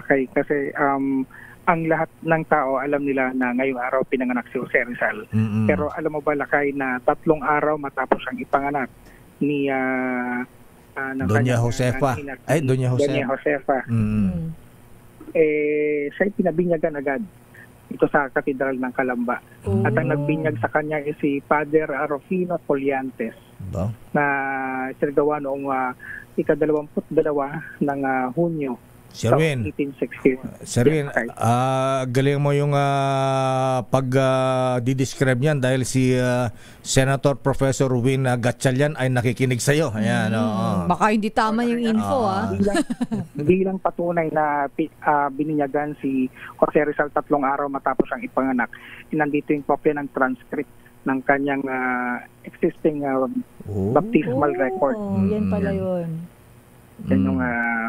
Speaker 8: Okay, kasi ang lahat ng tao alam nila na ngayong araw pinanganak si Jose Rizal.
Speaker 2: Mm-mm.
Speaker 8: Pero alam mo ba, Lakay, na 3 araw matapos ang ipanganak ni
Speaker 2: Doña Josefa. Doña
Speaker 8: Josefa. Siya'y pinabinyagan agad ito sa Katedral ng Calamba. At ang nagbinyag sa kanya ay si Father Rufino Colliantes na sinagawa noong ika-22 ng Hunyo.
Speaker 2: Sherwin,
Speaker 8: 1860.
Speaker 2: Sherwin, galing mo yung pag-describe niyan dahil si Senator Professor Win Gatchalian ay nakikinig sa iyo. Ayan,
Speaker 6: Baka hindi tama yung info,
Speaker 8: Bilang patunay na bininyagan si Jose Rizal 3 araw matapos ang ipanganak, nandito yung kopya ng transcript ng kanyang existing baptismal record.
Speaker 6: Yan pala yun.
Speaker 8: Yan yung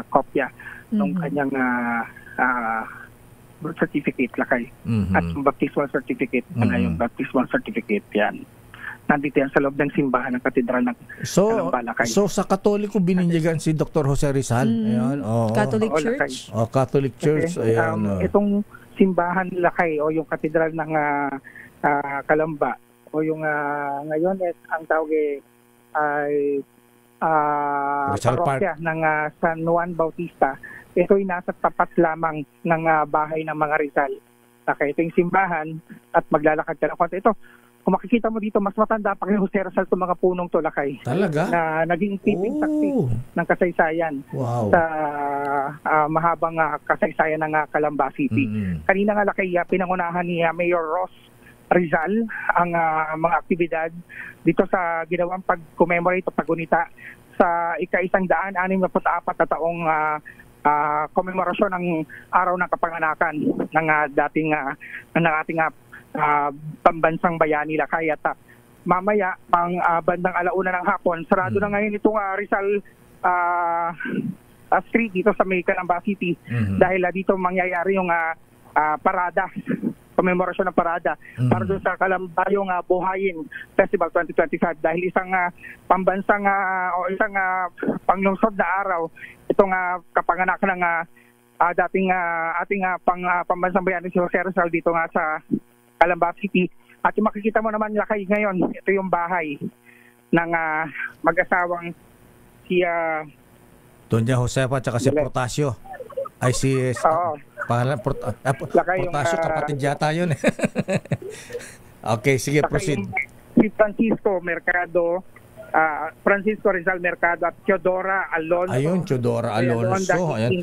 Speaker 8: kopya ng kanyang birth certificate, Lakay. At yung baptismal certificate, yung baptismal certificate, yan. Nandito yan sa loob ng simbahan ng Katedral ng Calamba, Lakay.
Speaker 2: So sa Katoliko bininyagan si Dr. Jose Rizal? Ayan,
Speaker 6: Catholic Church?
Speaker 2: Catholic Church.
Speaker 8: Kasi,
Speaker 2: ayan.
Speaker 8: Itong simbahan, Lakay, o yung Katedral ng Calamba, o yung ngayon, ang tawag ay parokya ng San Juan Bautista. Ito'y nasa tapat lamang ng bahay ng mga Rizal. Kaya ito yung simbahan at maglalakad ka ng konti. Ito, kung makikita mo dito, mas matanda pa kay Jose Rizal itong mga punong to, Lakay.
Speaker 2: Talaga?
Speaker 8: Na naging tiping saksi ng kasaysayan sa mahabang kasaysayan ng Calamba City. Kanina nga, Lakay, pinangunahan ni Mayor Ross Rizal ang mga aktibidad dito sa ginawang pag-commemorate o pag-unita sa ika-164 na taong komemorasyon ng araw ng kapanganakan ng ating pambansang bayani, Lakay. At mamaya pang bandang 1:00 ng hapon, sarado na ngayon itong Rizal Street dito sa Calamba City dahil dito mangyayari yung parada, komemorasyon ng parada para doon sa Kalambayong Buhayin Festival 2025 dahil isang pambansang o isang panglungsod na araw itong kapanganak ng ating pambansang bayani si Jose Rizal dito nga sa Calamba City. At yung makikita mo naman, Lakay, ngayon, ito yung bahay ng mag-asawang si
Speaker 2: Doña Josefa at si Portasio. Ay si pangalan Portasio, kapatid yata yun. Okay, sige, proceed.
Speaker 8: Si Francisco Rizal Mercado at Teodora Alonso.
Speaker 2: Ayun, Teodora Alonso. Ayan.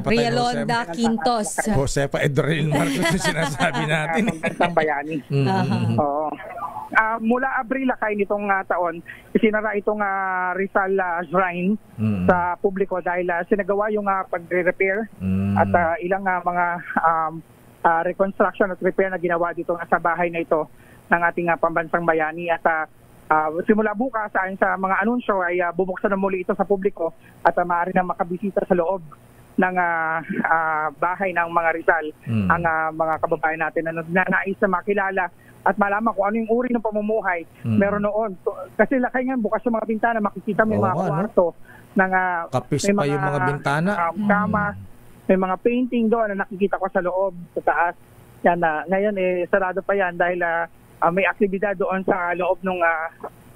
Speaker 6: Rialonda Quintos.
Speaker 2: Josefa Edril Marcos yung sinasabi natin.
Speaker 8: Pambansang bayani. Oo. Mula Abril, Lakay, nitong taon, isinara itong Rizal Shrine sa publiko dahil sinagawa yung pagre-repair at ilang mga reconstruction at repair na ginawa dito sa bahay na ito ng ating pambansang bayani. At simula bukas sa mga anunsyo ay bubuksan na muli ito sa publiko at maaari na makabisita sa loob ng bahay ng mga Rizal ang mga kababayan natin na nais na makilala at malaman kung ano yung uri ng pamumuhay meron noon. Kasi, Lakay, nga bukas yung mga bintana, makikita mo yung mga kwarto ng
Speaker 2: kapis pa yung mga bintana,
Speaker 8: kama, may mga painting doon na nakikita ko sa loob, sa taas. Yan, ngayon sarado pa yan dahil may aktibidad doon sa loob ng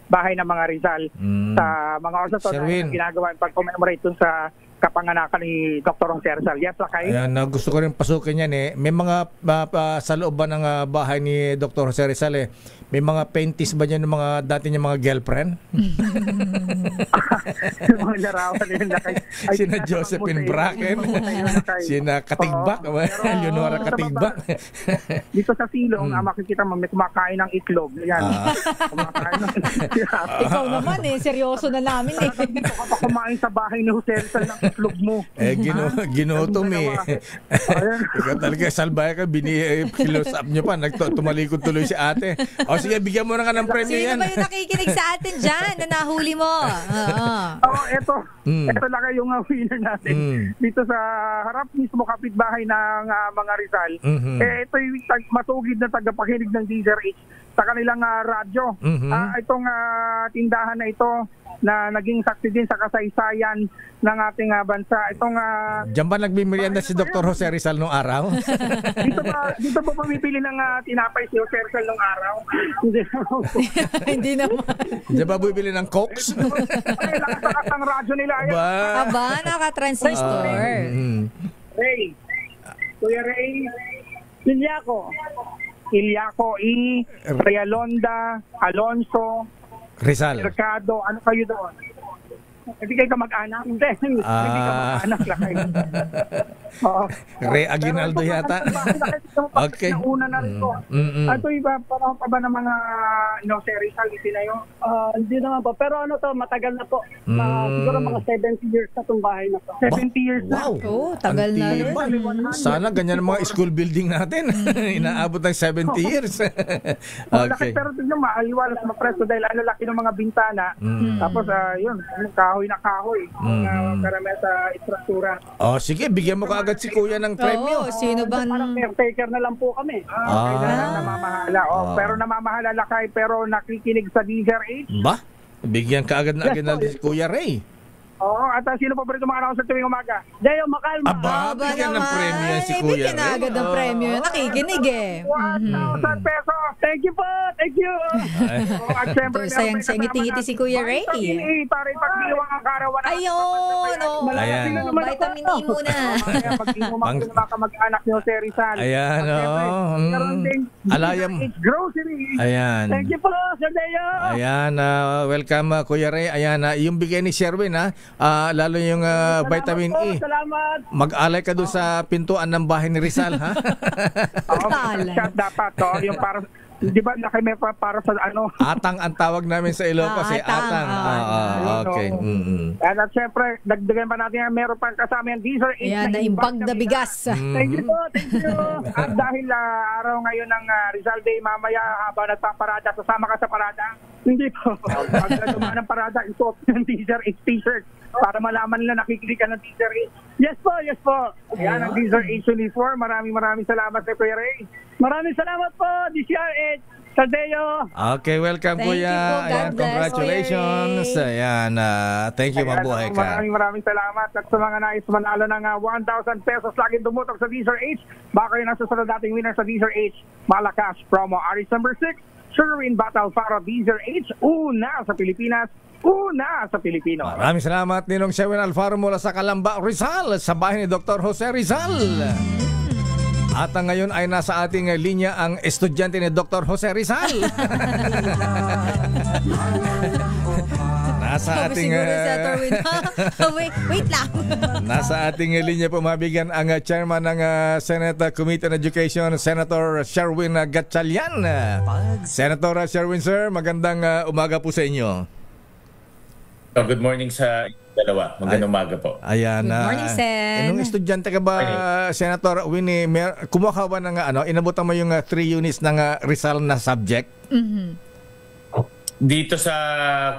Speaker 8: bahay ng mga Rizal sa mga oras na ito na ginagawa yung pag-commemorate dun sa kapanganakan ni Dr. Jose Rizal. Yes, Lakay?
Speaker 2: Ayan, gusto ko rin pasukin yan May mga sa loob ba ng bahay ni Dr. Jose Rizal may mga painties ba dyan ng mga dati niyang mga girlfriend?
Speaker 8: Mga larawan yun, Lakay.
Speaker 2: Sina Josephine Bracken, sina Katigbak, Leonora Katigbak.
Speaker 8: Dito sa silong, makikita mo may kumakain ng itlog. Yan. Kumakain ng
Speaker 6: Ikaw naman seryoso na namin
Speaker 8: Ito ka pa kumain sa bahay ni Jose Rizal ng itlog mo.
Speaker 2: Ginutom eh. Ikaw talaga, salbaya ka, close up nyo pa. Tumalikod tuloy si ate. O sige, bigyan mo na ka ng premyo yan.
Speaker 6: Sino ba yung nakikinig sa atin dyan na nahuli mo?
Speaker 8: Ito lang yung winner natin. Dito sa harap mismo kapitbahay ng mga Rizal. Ito yung masugid na tagapakinig ng DZRH sa kanilang radyo. Itong tindahan na ito na naging saksi din sa kasaysayan ng ating bansa. Itong
Speaker 2: Diyan ba nagmimerienda si Dr. Jose Rizal nung araw?
Speaker 8: dito po pumipili ng tinapay si Jose Rizal nung araw.
Speaker 6: Hindi naman.
Speaker 2: Diyan ba bumibili ng Cokes?
Speaker 8: Ay, lakas ang radyo nila.
Speaker 6: Aba, naka-transistor.
Speaker 8: Ray. Kuya Ray. Ilyako, Realonda, Alonso,
Speaker 2: Rizal.
Speaker 8: Mercado, ano kayo doon? Hindi kayo kamag-anak? Hindi kamag-anak lang kayo.
Speaker 2: Ray Aguinaldo yata. Okay.
Speaker 8: Nauna na rin ko. Ito iba, parang pa ba ng mga Jose Rizal, itinayo?
Speaker 9: Hindi naman po. Pero matagal na po. Siguro mga 70 years na itong bahay na po.
Speaker 8: 70 years na.
Speaker 6: Oh, tagal na rin.
Speaker 2: Sana ganyan ang mga school building natin. Inaabot ng 70 years.
Speaker 8: Okay. Pero tignan, maaliwalas mapreso dahil laki ng mga bintana. Tapos, yun, kahoy na kahoy. Karamihan sa istruktura.
Speaker 2: Sige, bigyan mo kaagad si Kuya ng premyo.
Speaker 6: Sino ba?
Speaker 9: Parang caretaker na lang po kami.
Speaker 8: Kailangan namamahala. Pero namamahala lakay pero nakikinig sa DZRH.
Speaker 2: Ba? Bigyan kaagad na si Kuya Ray.
Speaker 8: At sino pa ba rin mga announcer tuwing umaga?
Speaker 9: Deo Makalma.
Speaker 2: Bigyan ng premyo yan si Kuya Ray.
Speaker 6: Bigyan agad ng premyo. Nakikinig eh.
Speaker 8: 1,000 pesos. Thank you po. Thank you. At syempre,
Speaker 6: sayang sa ngiti-ngiti si Kuya Ray.
Speaker 8: Para ipagdiwang ang karawan.
Speaker 6: Ayun.
Speaker 2: Ayan.
Speaker 6: Vitamin E muna.
Speaker 8: Pag-iwang mga kamag-anak ni Jose Rizal.
Speaker 2: Ayan. Alayam.
Speaker 8: Grocery.
Speaker 2: Ayan.
Speaker 9: Thank you po, Sir Deo.
Speaker 2: Ayan. Welcome, Kuya Ray. Ayan. Yung bigay ni Sherwin, lalo yung vitamin E.
Speaker 9: Salamat.
Speaker 2: Mag-alay ka doon sa pintuan ng bahay ni Rizal, ha?
Speaker 8: Shot dapat. Yung para, di ba may para sa ano?
Speaker 2: Atang ang tawag namin sa Ilocos. Atang. Okay.
Speaker 8: At syempre, dagdagan pa natin, meron pang kasama yung DZRH.
Speaker 6: Ayan, naimbag na bigas.
Speaker 8: Thank you po. At dahil araw ngayon ng Rizal Day, mamaya habang nagpaparada, sasama ka sa parada. Hindi po. Pag dumaan ng parada, isuot ng DZRH t-shirt para malaman nila nakikinig ka ng DZRH. Yes po. Yan ang DZRH uniform. Maraming salamat kay Kuya Ray.
Speaker 9: Maraming salamat po, DZRH. Tadeo.
Speaker 2: Okay, welcome
Speaker 6: Thank
Speaker 2: Kuya.
Speaker 6: you po. God
Speaker 2: Ayan,
Speaker 6: bless,
Speaker 2: congratulations.
Speaker 6: Kuya Ray.
Speaker 2: Ayan, thank you, mabuhay ka.
Speaker 8: Maraming salamat. At sa mga nais manalo ng 1,000 pesos lagi dumutok sa DZRH, baka yun ang susunod nating winner sa DZRH Malakas promo. Aris number 6. Sherwin Battle para DZRH, una sa Pilipinas, una sa Pilipino.
Speaker 2: Maraming salamat Ninong Sherwin Alfaro mula sa Calamba, Rizal, sa bahay ni Dr. Jose Rizal. At ngayon ay nasa ating linya ang estudyante ni Dr. Jose Rizal. Nasa ating
Speaker 6: wait lang.
Speaker 2: Nasa ating linya po mabigyan ang chairman ng Senate Committee on Education, Senator Sherwin Gatchalian. Senator Sherwin, sir, magandang umaga po sa inyo.
Speaker 10: Good morning sa dalawa. Magandang umaga po.
Speaker 2: Ayan.
Speaker 6: Good morning, Sen.
Speaker 2: Nung estudyante ka ba, Senator Winnie, kumuha ka ba ng inabutan mo yung 3 units ng Rizal na subject?
Speaker 10: Dito sa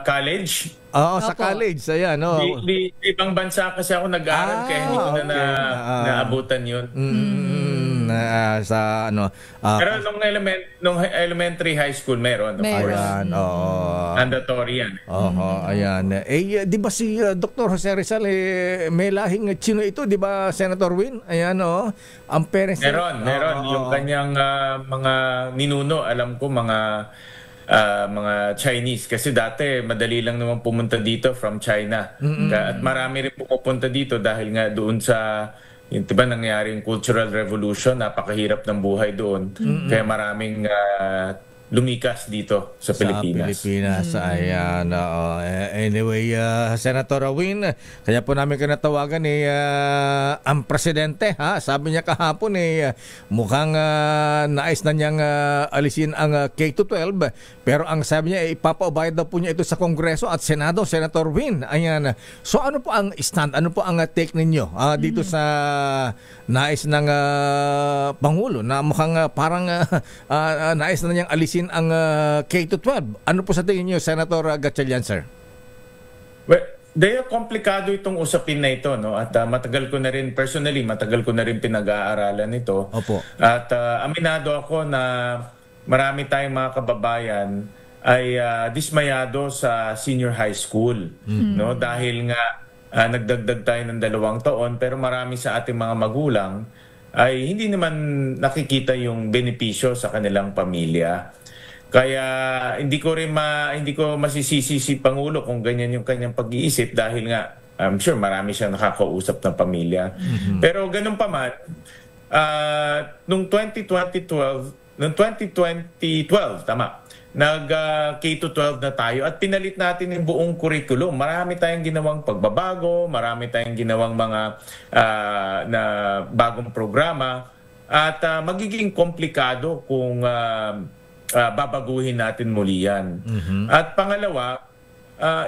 Speaker 10: college?
Speaker 2: Oo, sa college. Ayan,
Speaker 10: Di ibang bansa kasi ako nag-aaral kaya hindi ko na naabutan yun. Pero nung elementary high school meron.
Speaker 2: Ayan,
Speaker 10: mandatory yan.
Speaker 2: Ayan. Di ba si Dr. Jose Rizal may lahing Chino ito, di ba, Senator Win? Ayan, ang parents.
Speaker 10: Meron. Yung kanyang mga ninuno, alam ko mga Chinese kasi dati madali lang naman pumunta dito from China. At marami rin pumupunta dito dahil nga doon sa yung diba nangyari yung Cultural Revolution, napakahirap ng buhay doon. Kaya maraming lumikas dito sa Pilipinas.
Speaker 2: Ayan. Anyway, Senator Win, kaya po namin kinatawagan ang presidente. Sabi niya kahapon mukhang nais na niyang alisin ang K-12. Pero ang sabi niya, ipapabayad daw po niya ito sa Kongreso at Senado, Senator Win. Ayan. So ano po ang stand? Ano po ang take ninyo dito sa nais ng Pangulo na mukhang parang nais na niyang alisin ang K-12. Ano po sa tingin niyo, Senator Gatchalian, sir?
Speaker 10: Well, komplikado itong usapin na ito, no? At matagal ko na rin pinag-aaralan ito.
Speaker 2: Opo.
Speaker 10: At aminado ako na marami tayong mga kababayan ay dismayado sa senior high school, no? Dahil nga nagdagdag tayo ng 2 taon, pero marami sa ating mga magulang ay hindi naman nakikita yung benepisyo sa kanilang pamilya. Kaya hindi ko masisisi si Pangulo kung ganyan yung kanyang pag-iisip dahil nga I'm sure marami siyang nakakausap ng pamilya. Pero ganun pa man, noong 2012, nag-K-12 na tayo at pinalit natin yung buong curriculum. Marami tayong ginawang pagbabago, marami tayong ginawang mga na bagong programa at magiging komplikado kung babaguhin natin muli yan. At pangalawa,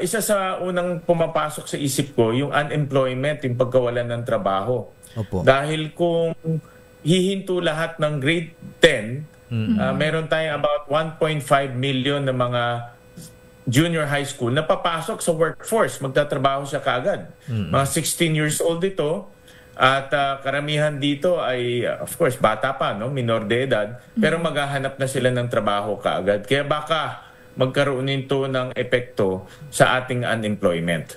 Speaker 10: isa sa unang pumapasok sa isip ko, yung unemployment, yung pagkawalan ng trabaho.
Speaker 2: Opo.
Speaker 10: Dahil kung hihinto lahat ng grade 10, meron tayong about 1.5 million na mga junior high school na papasok sa workforce. Magtatrabaho siya kaagad. Mga 16 years old ito. At karamihan dito ay, of course, bata pa, no? Minor de edad. Pero maghahanap na sila ng trabaho kaagad. Kaya baka magkaroon nito ng epekto sa ating unemployment.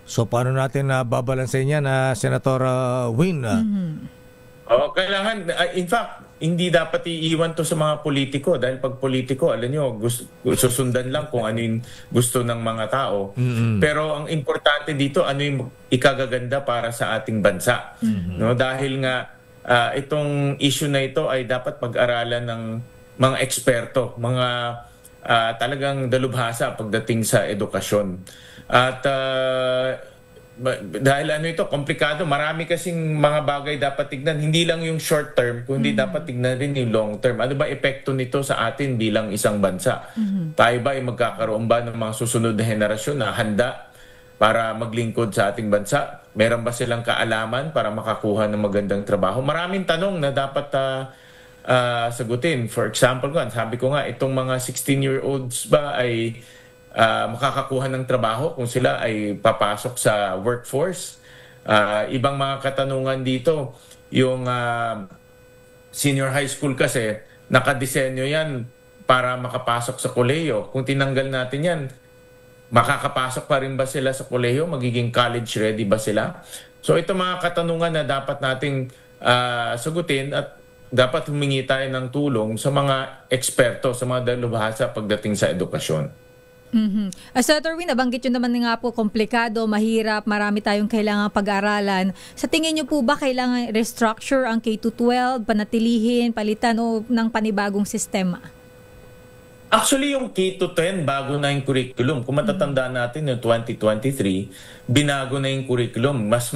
Speaker 2: So paano natin babalansin yan, Senator Win?
Speaker 10: Kailangan, in fact, hindi dapat iiwan to sa mga politiko dahil pag politiko, alam nyo, susundan lang kung ano yung gusto ng mga tao. Pero ang importante dito, ano yung ikagaganda para sa ating bansa. No? Dahil nga, itong issue na ito ay dapat pag-aralan ng mga eksperto, mga talagang dalubhasa pagdating sa edukasyon. At dahil ito, komplikado. Marami kasing mga bagay dapat tignan. Hindi lang yung short term, kundi dapat tignan rin yung long term. Ano ba epekto nito sa atin bilang isang bansa? Tayo ba ay magkakaroon ba ng mga susunod na henerasyon na handa para maglingkod sa ating bansa? Meron ba silang kaalaman para makakuha ng magandang trabaho? Maraming tanong na dapat sagutin. For example, sabi ko nga, itong mga 16-year-olds ba ay makakakuha ng trabaho kung sila ay papasok sa workforce. Ibang mga katanungan dito, yung senior high school kasi, nakadisenyo yan para makapasok sa kolehiyo. Kung tinanggal natin yan, makakapasok pa rin ba sila sa kolehiyo? Magiging college ready ba sila? So ito mga katanungan na dapat nating sagutin at dapat humingi tayo ng tulong sa mga eksperto, sa mga dalubhasa pagdating sa edukasyon.
Speaker 6: Senator Win, nabanggit nyo naman nga po, komplikado, mahirap, marami tayong kailangang pag-aralan. Sa tingin nyo po ba kailangan restructure ang K-12, panatilihin, palitan o ng panibagong sistema?
Speaker 10: Actually, yung K-10, bago na yung curriculum. Kung matatandaan natin yung 2023, binago na yung curriculum. Mas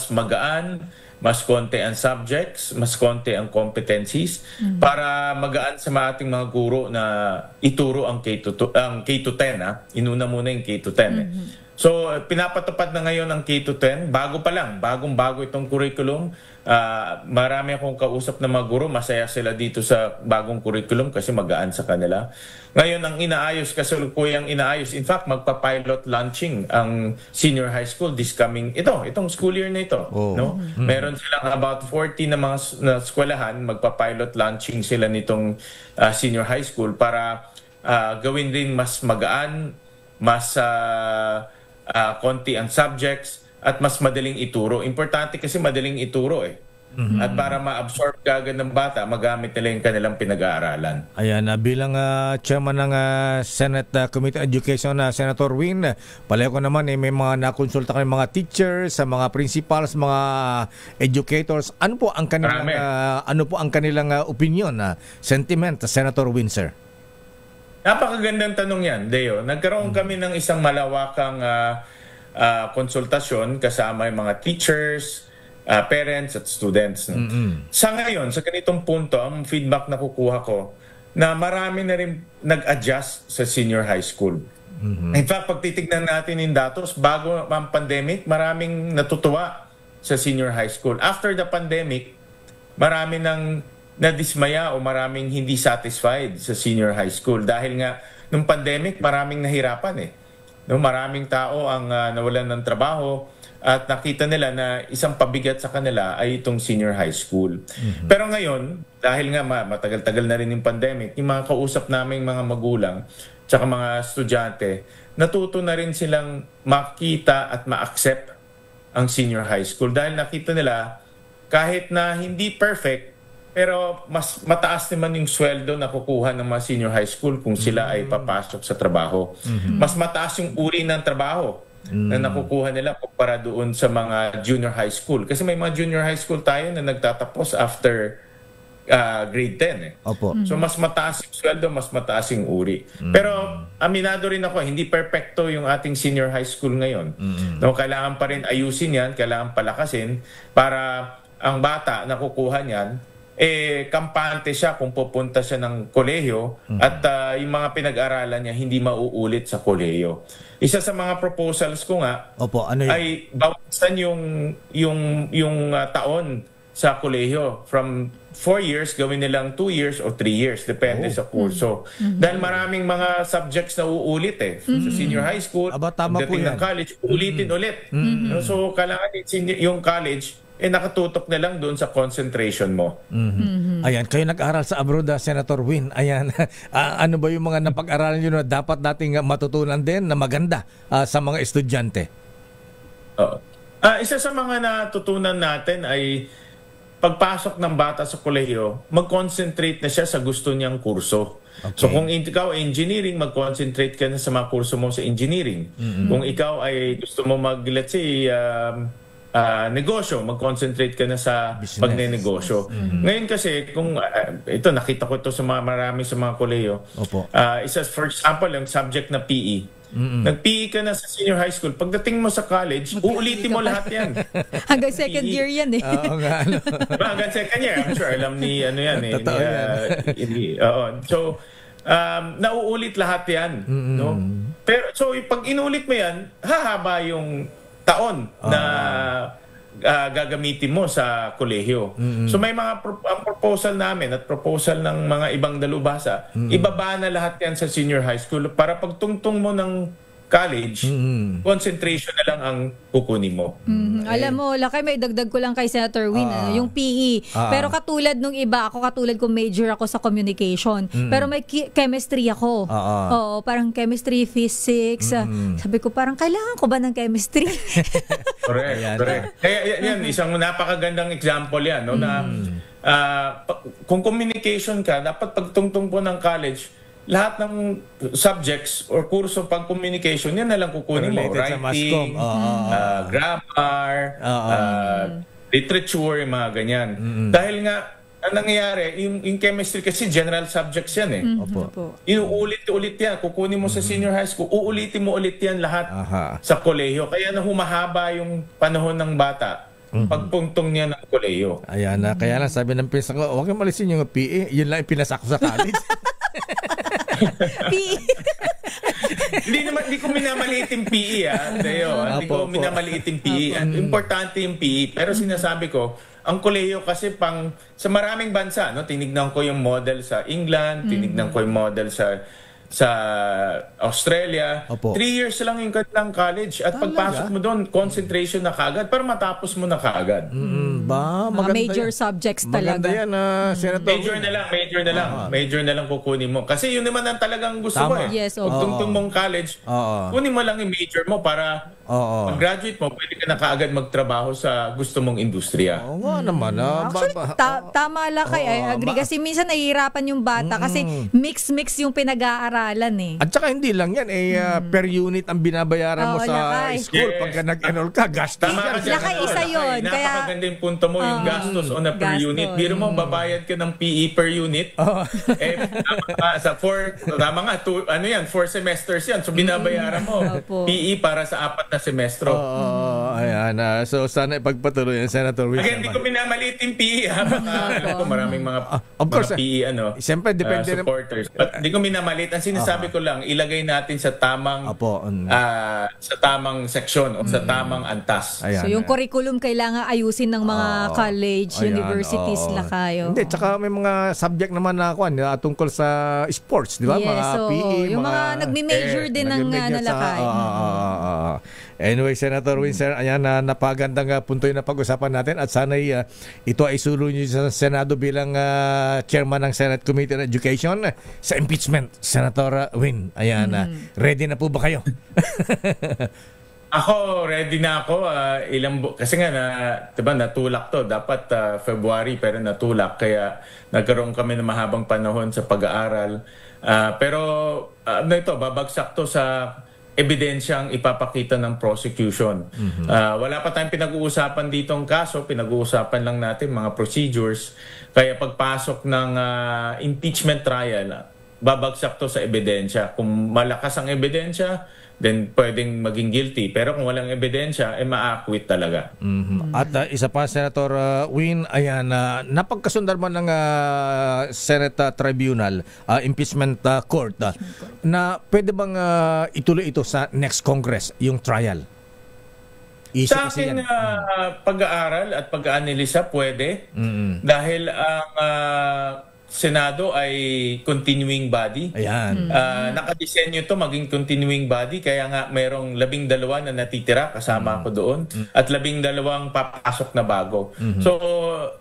Speaker 10: magaan, mas konti ang subjects, mas konti ang competencies para magaan sa ating mga guro na ituro ang K-10. Inuna muna yung K-10. So, pinapatupad na ngayon ang K-10. Bago pa lang, bagong-bago itong curriculum. Marami akong kausap na mga guro, masaya sila dito sa bagong curriculum kasi magaan sa kanila. Ngayon, ang inaayos, kasalukuyang inaayos, in fact, magpa-pilot launching ang senior high school this coming, itong school year na ito. No? Meron silang about 40 na mga eskwelahan, magpa-pilot launching sila nitong senior high school para gawin rin mas magaan, mas konti ang subjects, at mas madaling ituro. Importante kasi madaling ituro At para ma-absorb kagad ng bata, magamit nila yung kanilang pinag-aaralan.
Speaker 2: Ayan, bilang chairman ng Senate Committee on Education na Senator Win, palayo ko naman may mga nakonsulta kami mga teachers, sa mga principals, mga educators. Ano po ang kanilang opinion, sentiment, Senator Win, sir?
Speaker 10: Napakagandang tanong yan, Deo. Nagkaroon kami ng isang malawakang konsultasyon kasama yung mga teachers, parents at students. No? Sa ngayon, sa ganitong punto, ang feedback na kukuha ko, na marami na rin nag-adjust sa senior high school. In fact, pag titignan natin yung datos, bago ang pandemic, maraming natutuwa sa senior high school. After the pandemic, marami nang nadismaya o maraming hindi satisfied sa senior high school. Dahil nga, nung pandemic, maraming nahirapan eh. No, maraming tao ang nawalan ng trabaho at nakita nila na isang pabigat sa kanila ay itong senior high school. Pero ngayon, dahil nga matagal-tagal na rin yung pandemic, yung mga kausap naming mga magulang tsaka mga estudyante, natuto na rin silang makita at ma-accept ang senior high school dahil nakita nila kahit na hindi perfect, pero mas mataas naman yung sweldo na kukuha ng mga senior high school kung sila ay papasok sa trabaho. Mas mataas yung uri ng trabaho na nakukuha nila kumpara doon sa mga junior high school. Kasi may mga junior high school tayo na nagtatapos after grade 10 eh.
Speaker 2: Opo.
Speaker 10: So mas mataas yung sweldo, mas mataas yung uri. Pero aminado rin ako, hindi perfecto yung ating senior high school ngayon. No, kailangan pa rin ayusin yan, kailangan palakasin para ang bata na kukuha niyan, kampante siya kung pupunta siya ng kolehiyo at yung mga pinag-aralan niya hindi mauulit sa kolehiyo. Isa sa mga proposals ko nga ay bawasan yung taon sa kolehiyo from 4 years, gawin nilang 2 years o 3 years, depende sa kurso. Dahil maraming mga subjects na uulit sa senior high school, dating ng college, ulitin ulit. So kailangan yung college nakatutok na lang doon sa concentration mo.
Speaker 2: Ayan, kayo nag-aral sa abroad, Senator Win. Ayan, ano ba yung mga napag-aralan nyo na dapat nating matutunan din na maganda sa mga estudyante?
Speaker 10: Isa sa mga natutunan natin ay pagpasok ng bata sa kolehiyo, mag-concentrate na siya sa gusto niyang kurso. Okay. So kung ikaw ay engineering, mag-concentrate ka na sa mga kurso mo sa engineering. Kung ikaw ay gusto mo let's say, negosyo, mag-concentrate ka na sa pagne-negosyo. Ngayon kasi, kung ito, nakita ko ito sa marami sa mga kolehiyo. Isa, for example, yung subject na PE. Nag-PE ka na sa senior high school. Pagdating mo sa college, uulitin mo lahat yan.
Speaker 6: Hanggang second year yan eh.
Speaker 10: Hanggang second year. I'm sure alam ni ano yan eh. So, nauulit lahat yan. No? Pero, so, pag inulit mo yan, hahaba yung taon na gagamitin mo sa kolehiyo. So may mga ang proposal namin at proposal ng mga ibang dalubhasa, ibaba na lahat yan sa senior high school para pagtungtong mo ng college, concentration na lang ang kukunin mo.
Speaker 6: Alam mo, Lakay, may dagdag ko lang kay Senator Win, yung PE. Pero katulad nung iba, katulad ko major ako sa communication. Pero may chemistry ako. Oo, parang chemistry, physics. Sabi ko, parang kailangan ko ba ng chemistry?
Speaker 10: Correct. Kaya yan, isang napakagandang example yan. No, na kung communication ka, dapat pagtungtong po ng college, lahat ng subjects or kurso pag communication, yan na lang kukunin mo. Writing, grammar, literature, mga ganyan. Dahil nga, ang nangyayari, yung chemistry kasi general subjects yan eh. Inuulit-ulit yan. Kukunin mo sa senior high school, uulitin mo ulit yan lahat sa kolehiyo. Kaya na humahaba yung panahon ng bata pagpuntong niya ng kolehiyo.
Speaker 2: Ayan na. Kaya lang sabi ng pinsan ko, huwag yung malisin yung PE. Yun lang ipinasak ko sa college.
Speaker 6: PE.
Speaker 10: Hindi ko minamaliit yung PE Hindi ko minamaliit yung PE. Importante yung PE. Pero sinasabi ko, ang kolehiyo kasi sa maraming bansa, no, tinignan ko yung model sa England, tinignan ko yung model sa Australia. 3 years lang yung kanilang college at pagpasok mo doon, concentration na kaagad para matapos mo na kaagad.
Speaker 6: Major subjects talaga.
Speaker 2: Maganda yan, Senator.
Speaker 10: Major na lang kukunin mo. Kasi yun naman ang talagang gusto mo eh.
Speaker 6: Yes,
Speaker 10: pagtungtong mong college, kunin mo lang yung major mo para pag-graduate mo, pwede ka na kaagad magtrabaho sa gusto mong industriya.
Speaker 2: Oo nga naman.
Speaker 6: Actually, tama Lakay. I agree. Kasi minsan nahihirapan yung bata kasi mix yung pinag-aaral pag-aaralan eh.
Speaker 2: At saka hindi lang yan, per unit ang binabayaran mo
Speaker 6: Oo,
Speaker 2: sa
Speaker 6: Lakay.
Speaker 2: school pagka nag-enroll ka, gastos
Speaker 10: Tama
Speaker 2: yan.
Speaker 10: ka dyan.
Speaker 6: Lakay, isa yun. Kaya-
Speaker 10: Napakaganda yung punto mo, yung gastos on a per
Speaker 6: Gastos.
Speaker 10: unit. Biro mo, babayad ka ng PE per unit. Tama nga, 4 semesters yan. So binabayaran mo
Speaker 6: Opo.
Speaker 10: PE para sa 4 na semestro.
Speaker 2: Ayan. So sana ipagpatuloy yan, Senator Will.
Speaker 10: Again, hindi ko minamalit yung PE ha. Baka alam ko maraming mga,
Speaker 2: Of course,
Speaker 10: mga PE
Speaker 2: siyempre, depende na-
Speaker 10: supporters. But hindi ko minamalit. Ang sinasabi ko lang, ilagay natin sa tamang sa tamang seksyon o sa tamang antas.
Speaker 2: Ayan.
Speaker 6: So yung curriculum kailangan ayusin ng mga college,
Speaker 2: Ayan,
Speaker 6: universities
Speaker 2: oo.
Speaker 6: Lakayo.
Speaker 2: Hindi, tsaka may mga subject naman na tungkol sa sports, di ba?
Speaker 6: Yes,
Speaker 2: mga
Speaker 6: oo.
Speaker 2: PE,
Speaker 6: Yung mga nagme-major din ng
Speaker 2: nagme-major sa-
Speaker 6: Lakay.
Speaker 2: Anyway, Senator Windsor, ayan, napagandang punto yung napag-usapan natin at sana ito ay isulo niyo sa Senado bilang chairman ng Senate Committee on Education sa impeachment. Senator Win, ayan, ready na po ba kayo?
Speaker 10: Ako, ready na ako. Kasi nga, diba, natulak to. Dapat February, pero natulak. Kaya nagkaroon kami ng mahabang panahon sa pag-aaral. Pero ito, babagsak to sa ebidensyang ipapakita ng prosecution. Wala pa tayong pinag-uusapan ditong kaso. Pinag-uusapan lang natin mga procedures. Kaya pagpasok ng impeachment trial, babagsak to sa ebidensya. Kung malakas ang ebidensya, then pwedeng maging guilty. Pero kung walang ebidensya, ma-acquit talaga.
Speaker 2: At isa pa, Senator Win, ayan, napagkasundan mo ng Senate Tribunal, Impeachment Court, na pwede bang ituloy ito sa next Congress, yung trial?
Speaker 10: Sa akin, pag-aaral at pag-aanalisa, pwede. Dahil ang Senado ay continuing body.
Speaker 2: Ayan.
Speaker 10: Nakadisenyo to maging continuing body, kaya nga mayroong 12 na natitira, kasama ako doon, at 12 papasok na bago. So,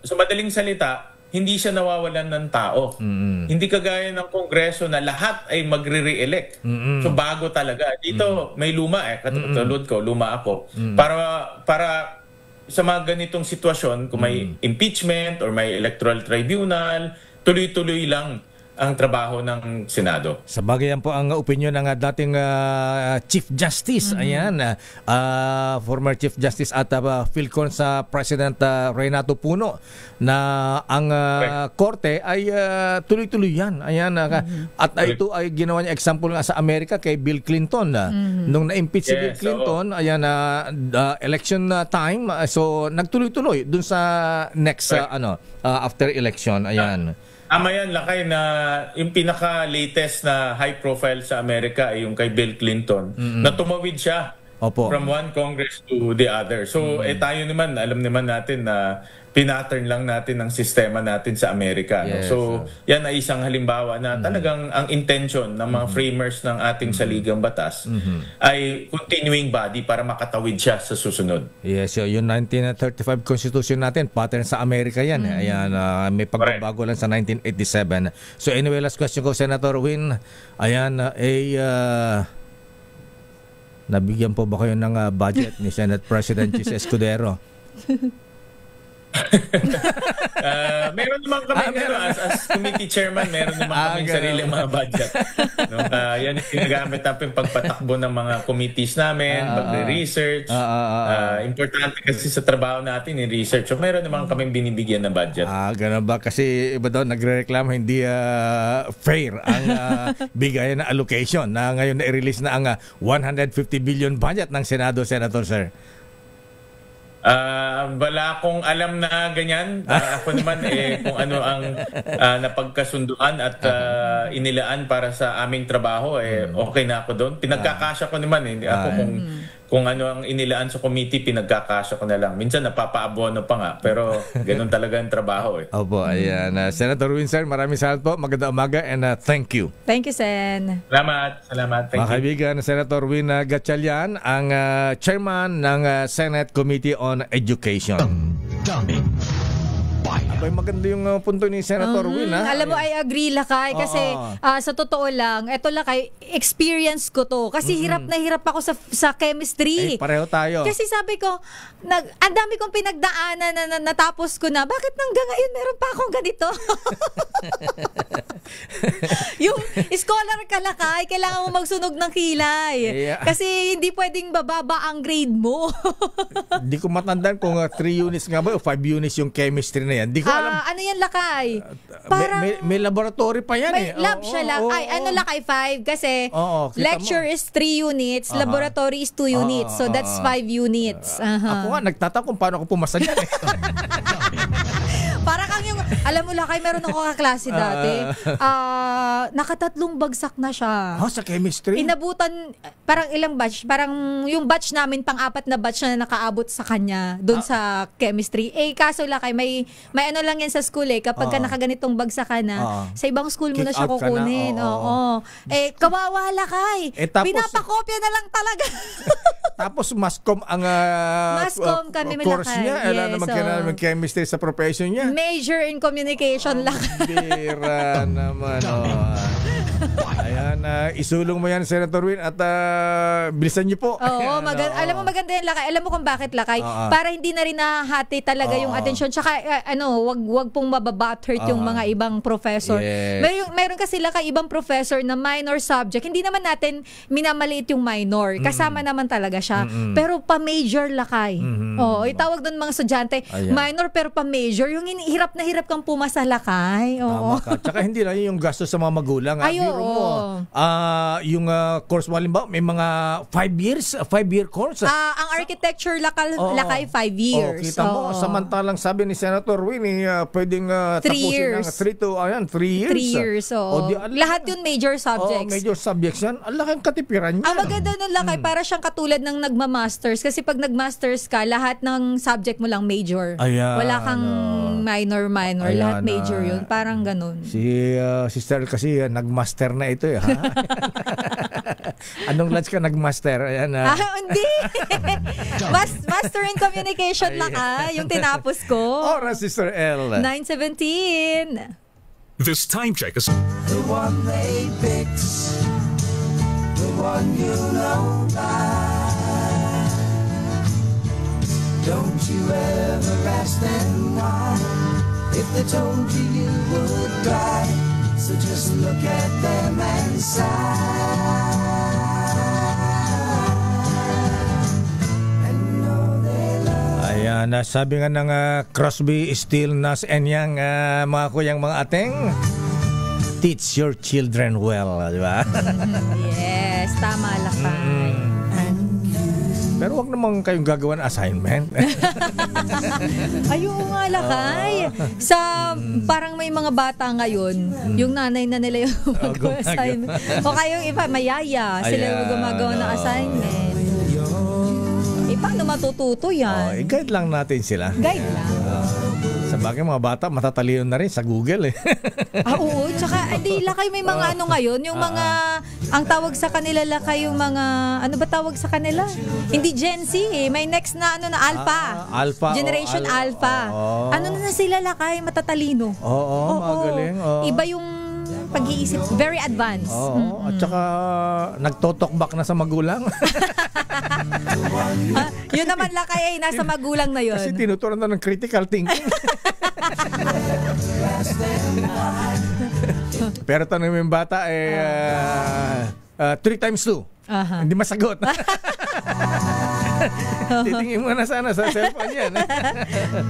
Speaker 10: sa madaling salita, hindi siya nawawalan ng tao. Hindi kagaya ng Kongreso na lahat ay magre-re-elect. So, bago talaga. Dito, may luma katulad ko, luma ako. Para sa mga ganitong sitwasyon, kung may impeachment or may electoral tribunal, tuloy-tuloy lang ang trabaho ng Senado.
Speaker 2: Sa bagay yan po ang opinion ng dating Chief Justice, ayan, former Chief Justice at Philcon sa President Renato Puno, na ang korte ay tuloy-tuloy yan. Ayan, at ito ay ginawa niya example nga sa Amerika kay Bill Clinton. Nung na-impeach si Bill Clinton, ayan, election time, so nagtuloy-tuloy dun sa next after election, ayan.
Speaker 10: Tama yan, Lakay, na yung pinaka-latest na high profile sa Amerika ay yung kay Bill Clinton, na tumawid siya from one Congress to the other. So, tayo naman, alam naman natin na pinattern lang natin ang sistema natin sa Amerika.
Speaker 2: Yes.
Speaker 10: So, yan ay isang halimbawa na talagang ang intention ng mga framers ng ating saligang batas ay continuing body para makatawid siya sa susunod.
Speaker 2: Yes, yung 1935 Constitution natin, pattern sa Amerika yan. Ayan, may pagbabago lang sa 1987. So anyway, last question ko, Senator Win. Ayan, nabigyan po ba kayo ng budget ni Senate President Chis Escudero?
Speaker 10: Meron naman kami as committee chairman, meron naman kami sarili mga budget. No? Yan yung ginagamit natin pagpatakbo ng mga committees namin, magre-research. Importante kasi sa trabaho natin yung research. So meron naman kami binibigyan ng budget.
Speaker 2: Ganun ba? Kasi iba daw nagre-reklamo hindi fair ang bigayan na allocation na ngayon na-release na ang 150 billion budget ng Senado, Senator Sir.
Speaker 10: Wala akong alam na ganyan. Ako naman kung ano ang napagkasunduan at inilaan para sa aming trabaho, okay na ako doon. Pinagkakasya ko naman. Ako kung ano ang inilaan sa committee, pinagkakasya ko na lang. Minsan napapaabono pa nga, pero ganun talaga ang trabaho.
Speaker 2: Opo, ayan. Senator Windsor, maraming salamat po. Magandang umaga and thank you.
Speaker 6: Thank you, Sen.
Speaker 10: Salamat. Thank
Speaker 2: Mga kaibigan, Senator Win Gatchalian, ang chairman ng Senate Committee on Education.
Speaker 1: Daming bayan.
Speaker 2: Abay, maganda yung punto ni Senator Win, ha?
Speaker 6: Alam mo, I agree, Lakay. Kasi sa totoo lang, eto Lakay, experience ko to. Kasi hirap na hirap ako sa chemistry.
Speaker 2: Pareho tayo.
Speaker 6: Kasi sabi ko, ang dami kong pinagdaanan na natapos ko na. Bakit hanggang ngayon meron pa akong ganito? Yung scholar ka, Lakay, kailangan mo magsunog ng kilay. Kasi hindi pwedeng bababa ang grade mo.
Speaker 2: Hindi ko matandaan kung 3 units nga ba o 5 units yung chemistry na yan. Hindi ko alam.
Speaker 6: Ano yan, Lakay?
Speaker 2: May laboratory pa yan
Speaker 6: may lab siya lang. Lakay 5 kasi lecture is 3 units, laboratory is 2 units. So that's 5 units.
Speaker 2: Ako nga, nagtataka kung paano ako pumasa dyan eh.
Speaker 6: Para kang yung, alam mo Lakay, meron ako kaklase dati. Nakatatlong bagsak na siya.
Speaker 2: Sa chemistry?
Speaker 6: Inabutan, parang ilang batch, parang yung batch namin, pang-apat na batch na nakaabot sa kanya doon sa chemistry. Kaso Lakay, may ano lang yan sa school kapag ka nakaganitong bagsak ka na, sa ibang school mo na siya kukunin. Kawawa Lakay. Pinapakopya na lang talaga.
Speaker 2: Tapos mascom ang
Speaker 6: mascom kami
Speaker 2: course niya. Alam naman chemistry sa profession niya.
Speaker 6: Major in communication lang.
Speaker 2: Bira naman. Ayan, isulong mo yan, Senator Win, at bilisan niyo po.
Speaker 6: Alam mo maganda yan, Lakay. Alam mo kung bakit, Lakay? Para hindi na rin nahati talaga yung atensyon. Tsaka, wag pong mababat-hurt yung mga ibang professor.
Speaker 2: Yes.
Speaker 6: Mayroon kasi, Lakay, ibang professor na minor subject. Hindi naman natin minamaliit yung minor. Kasama naman talaga siya. Pero pa-major, Lakay. Itawag doon mga estudyante, minor pero pa-major. Yung hirap na hirap kang pumasa, Lakay.
Speaker 2: Tama ka. Tsaka hindi lang yung gastos sa mga magulang. Yung course mo, halimbawa, may mga 5-year course.
Speaker 6: Ang architecture, Lakay 5 years.
Speaker 2: Kita mo, samantalang sabi ni Senator Winnie, pwedeng
Speaker 6: 3 years.
Speaker 2: Ng 3 years.
Speaker 6: 3 years, lahat yun major subjects.
Speaker 2: Major subjects yan. Ang laking katipiran yan.
Speaker 6: Ang maganda nun, Lakay, para siyang katulad ng nagma-masters. Kasi pag nag-masters ka, lahat ng subject mo lang major. Wala kang minor. Lahat major yun. Parang ganun.
Speaker 2: Si Sister kasi nagmaster na ito ha? Anong lunch ka nagmaster? Ayan,
Speaker 6: hindi. Master in communication yung tinapos ko.
Speaker 2: Oras, Sister L.
Speaker 6: 9:17.
Speaker 3: This time check is...
Speaker 11: The one they picked, the one you know by. Don't you ever ask them why. If they told you you would cry, so just look at them and sigh. And know they love.
Speaker 2: Ayan, sabi nga ng Crosby, Still, Nas and Young, mga kuyang mga ateng, teach your children well, di ba?
Speaker 6: Yes, tama, Lakay.
Speaker 2: Pero wag naman kayong gagawan assignment.
Speaker 6: Ayun nga, Lakay. Parang may mga bata ngayon, yung nanay na nila yung mag-assignment. O kayong iba, mayaya. Sila yung gumagawa ng assignment. Paano matututo yan?
Speaker 2: I-guide lang natin sila.
Speaker 6: Guide lang.
Speaker 2: Sa bagay, mga bata, matatalino na rin sa Google eh.
Speaker 6: Oo. Tsaka, hindi, Lakay, may mga ano ngayon, yung mga, ang tawag sa kanila, Lakay, yung mga, ano ba tawag sa kanila? Hindi Gen Z eh. May next na, Alpha.
Speaker 2: Alpha.
Speaker 6: Generation Alpha. Ano na sila, Lakay? Matatalino.
Speaker 2: Oo, magaling.
Speaker 6: Iba yung pag-iisip. Very advanced.
Speaker 2: At saka, nagtotokbak na sa magulang.
Speaker 6: Yun naman, Lakay, nasa magulang na yun.
Speaker 2: Kasi tinuturan na ng critical thinking. Pero tanong mo yung bata, 3 times 2. Hindi masagot. Titingin mo na sana sa cellphone yan.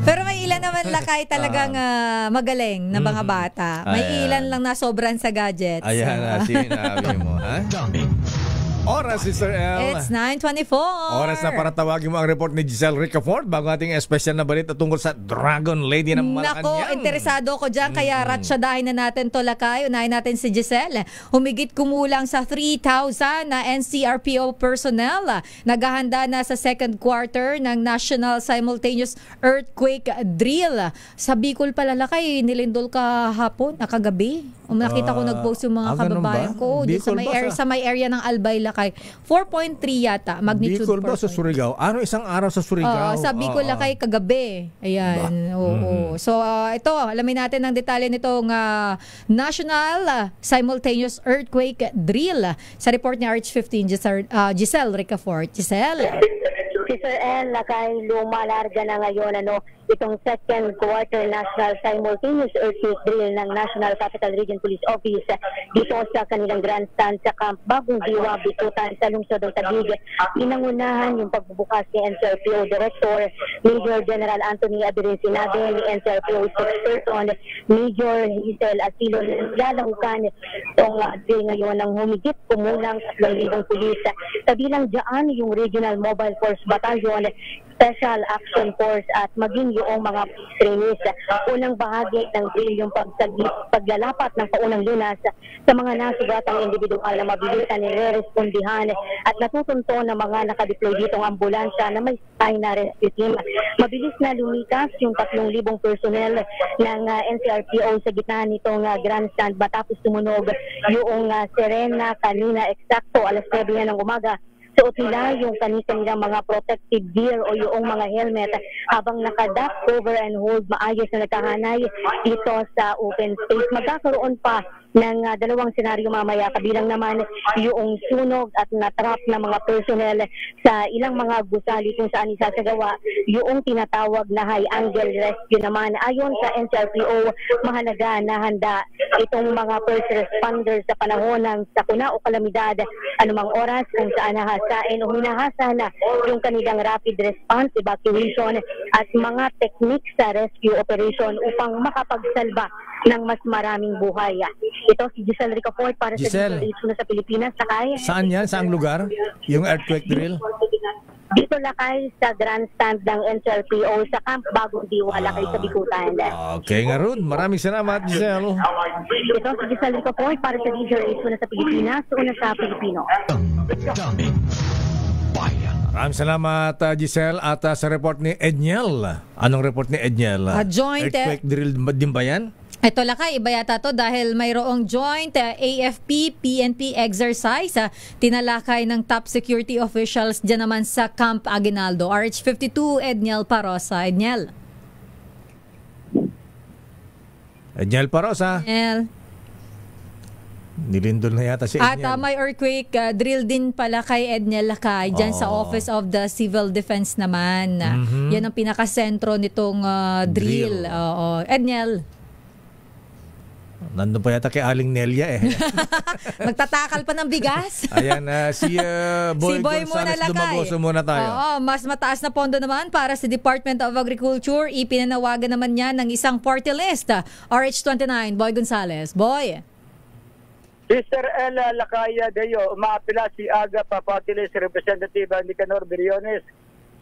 Speaker 6: Pero may ilan naman, Lakay, talagang magaling na mga bata. May ilan lang na sobrang sa gadgets.
Speaker 2: Ayan, sinabi mo. Oras, Sister L.
Speaker 6: It's 9:24.
Speaker 2: Oras na para tawagin mo ang report ni Giselle Ricafort bago ating espesyal na balita tungkol sa Dragon Lady ng Malacanang.
Speaker 6: Nako, interesado ko dyan, kaya ratsyadahin na natin to, Lakay. Unahin natin si Giselle. Humigit kumulang sa 3,000 na NCRPO personnel naghahanda na sa second quarter ng National Simultaneous Earthquake Drill. Sa Bicol pala, Lakay, nilindol kahapon, nakagabi. Nakita ko nag-post yung mga kababayan ko. Sa may area ng Albay, Lakay. Lakay. 4.3 yata, magnitude 4.3.
Speaker 2: Bicol ba sa Surigao? Ano isang araw sa Surigao?
Speaker 6: Sa Bicol Lakay kagabi. Ayan. Oo. So ito, alamin natin ang detalye nitong National Simultaneous Earthquake Drill. Sa report ni RH15, Giselle Ricafort. Giselle.
Speaker 12: Si Sir El, Lakay, lumalarga na ngayon itong second quarter National Simultaneous Earthquake Drill ng National Capital Region Police Office dito sa kanilang grandstand sa Camp Bagong Diwa, Bikutan sa lungsod ng Taguig. Pinangunahan yung pagbubukas ni NCRPO Director Major General Anthony Abirin, sinabi ni NCRPO spokesperson Major Isel Asilo, lalahukan itong drill ngayon ng humigit kumulang 3,000 pulis. Kabilang dyan yung Regional Mobile Force Battalion, Special Action Force at maging yung mga trainees. Unang bahagi ng drill yung paglalapat ng paunang lunas sa mga nasugatang individual na mabilisan nire-respondihan at natutunto ng mga nakadeploy ditong ambulansya na may stay na rescue team. Mabilis na lumikas yung 3,000 personnel ng NCRPO sa gitna nitong grandstand matapos tumunog yung sirena kanina eksakto alas 9 ng umaga. Suot nila yung kanilang mga protective gear o yung mga helmet habang naka-duck, cover and hold maayos na nagkahanay dito sa open space. Magkakaroon pa ng dalawang senaryo mamaya, kabilang naman yung sunog at natrap na mga personnel sa ilang mga gusali kung saan isasagawa yung tinatawag na high angle rescue naman. Ayon sa NCRPO, mahalaga na handa itong mga first responders sa panahon ng sakuna o kalamidad anumang oras kung saan nahasain o hinahasa na yung kanilang rapid response, evacuation at mga techniques sa rescue operation upang makapagsalba ng mas maraming buhay. Ito si Giselle Ricafort para
Speaker 2: Giselle,
Speaker 12: sa sa Pilipinas. Lakay.
Speaker 2: Saan yan? Saang lugar? Yung earthquake drill?
Speaker 12: Dito Lakay sa grandstand ng NCRPO sa Camp Bagong Diwa, Lakay sa Bikutan.
Speaker 2: Okay nga ron. Maraming salamat, Giselle.
Speaker 12: Ito si Giselle Ricafort para sa DZRH una sa Pilipinas, una sa Pilipino.
Speaker 1: Daming bayan.
Speaker 2: Maraming salamat, Giselle. At sa report ni Edniel. Anong report ni Edniel?
Speaker 6: Joint
Speaker 2: earthquake drill din ba yan?
Speaker 6: Ito Lakay, iba yata to dahil mayroong joint AFP-PNP exercise tinalakay ng top security officials dyan naman sa Camp Aguinaldo. RH52, Edniel Parosa. Edniel.
Speaker 2: Edniel Parosa.
Speaker 6: Edniel.
Speaker 2: Nilindol na yata si
Speaker 6: At
Speaker 2: Edniel.
Speaker 6: may earthquake drill din pala kay Edniel Lakay dyan sa Office of the Civil Defense naman. Yan ang pinakasentro nitong drill. Edniel.
Speaker 2: Nandun pa yata kay Aling Nelia
Speaker 6: Magtatakal pa ng bigas.
Speaker 2: Ayan, si Boy,
Speaker 6: Si Boy
Speaker 2: Gonzales,
Speaker 6: muna, Lakay.
Speaker 2: Dumagoso muna tayo.
Speaker 6: Mas mataas na pondo naman para sa Department of Agriculture. Ipinanawagan naman niya ng isang party list. RH29, Boy Gonzales. Boy.
Speaker 13: Mr. L. Lakaya Deo, umaapila si Aga Papatilis, Representative Nicanor Briones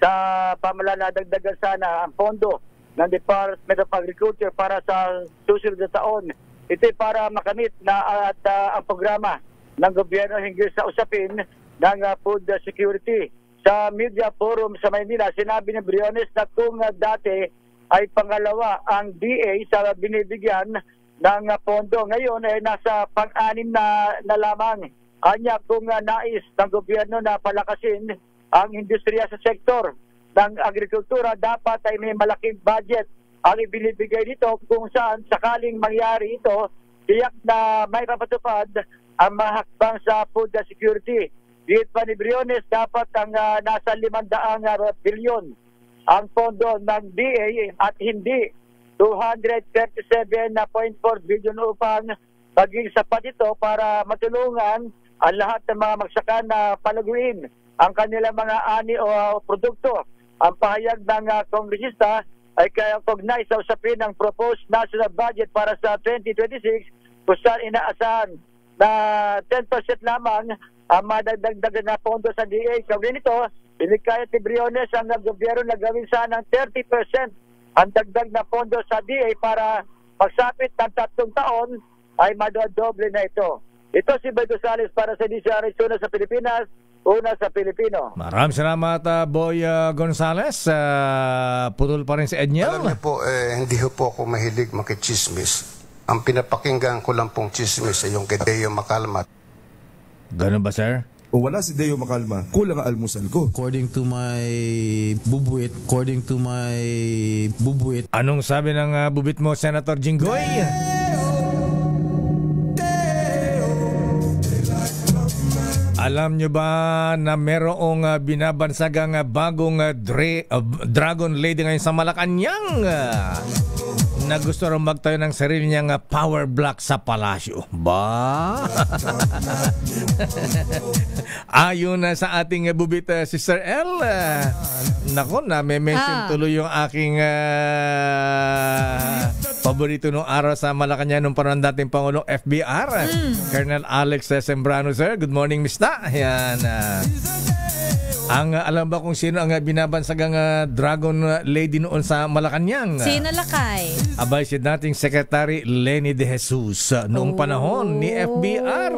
Speaker 13: sa pamahalaan na dagdagan sana ang pondo ng Department of Agriculture para sa susunod na taon. Ito ay para makamit na at ang programa ng gobyerno hinggil sa usapin ng food security. Sa media forum sa Maynila, sinabi ni Briones na kung dati ay pangalawa ang DA sa binibigyan ng pondo, ngayon ay nasa pang-anim na lamang. Anya kung nais ng gobyerno na palakasin ang industriya sa sektor ng agrikultura, dapat ay may malaking budget ang ibinibigay dito kung saan sakaling mangyari ito, tiyak na may papatupad ang mahakbang sa food security. Diit pa ni Briones, dapat ang nasa 500 bilyon ang pondo ng DA at hindi 237.4 bilyon upang maging sapat ito para matulungan ang lahat ng mga magsaka na palaguin ang kanilang mga ani o produkto. Ang pahayag ng kongresista ay kaya kognay sa usapin ng proposed national budget para sa 2026 kung saan inaasahan na 10% lamang ang madagdagan na pondo sa DA. Kaugnay nito, pinikayat ni Briones ang gobyerno na gawin sana ng 30% ang dagdag na pondo sa DA para pagsapit ng 3 taon ay madodoble na ito. Ito si Boy Gonzales para sa DZRH una sa Pilipinas, una sa Pilipino.
Speaker 2: Maraming salamat, Boy Gonzales. Putol pa rin si Edniel.
Speaker 14: Alam niyo po, hindi po ako mahilig makichismis. Ang pinapakinggan ko lang pong chismis ay yung kay Deo Macalmat.
Speaker 2: Ganun ba, sir?
Speaker 15: O wala si Deo Makalma, kulang ang almusal ko.
Speaker 16: According to my bubuit.
Speaker 2: Anong sabi ng bubit mo, Senator Jinggoy? Alam nyo ba na merong binabansagang bagong Dragon Lady ngayon sa Malacanang? Na gusto rin magtayo ng sarili niyang power block sa palasyo. Ba? Ayon na sa ating bubit, Sister L. Nako, na-mention tuloy yung aking paborito nung araw sa Malacanang nung panahon dating Pangulong FBR. Colonel Alex Sembrano, sir. Good morning, Mr. Ayan. Alam ba kung sino ang binabansagang Dragon Lady noon sa Malacanang?
Speaker 6: Sino, Lakay?
Speaker 2: Abay, si dating Secretary Leni De Jesus noong panahon ni FBR.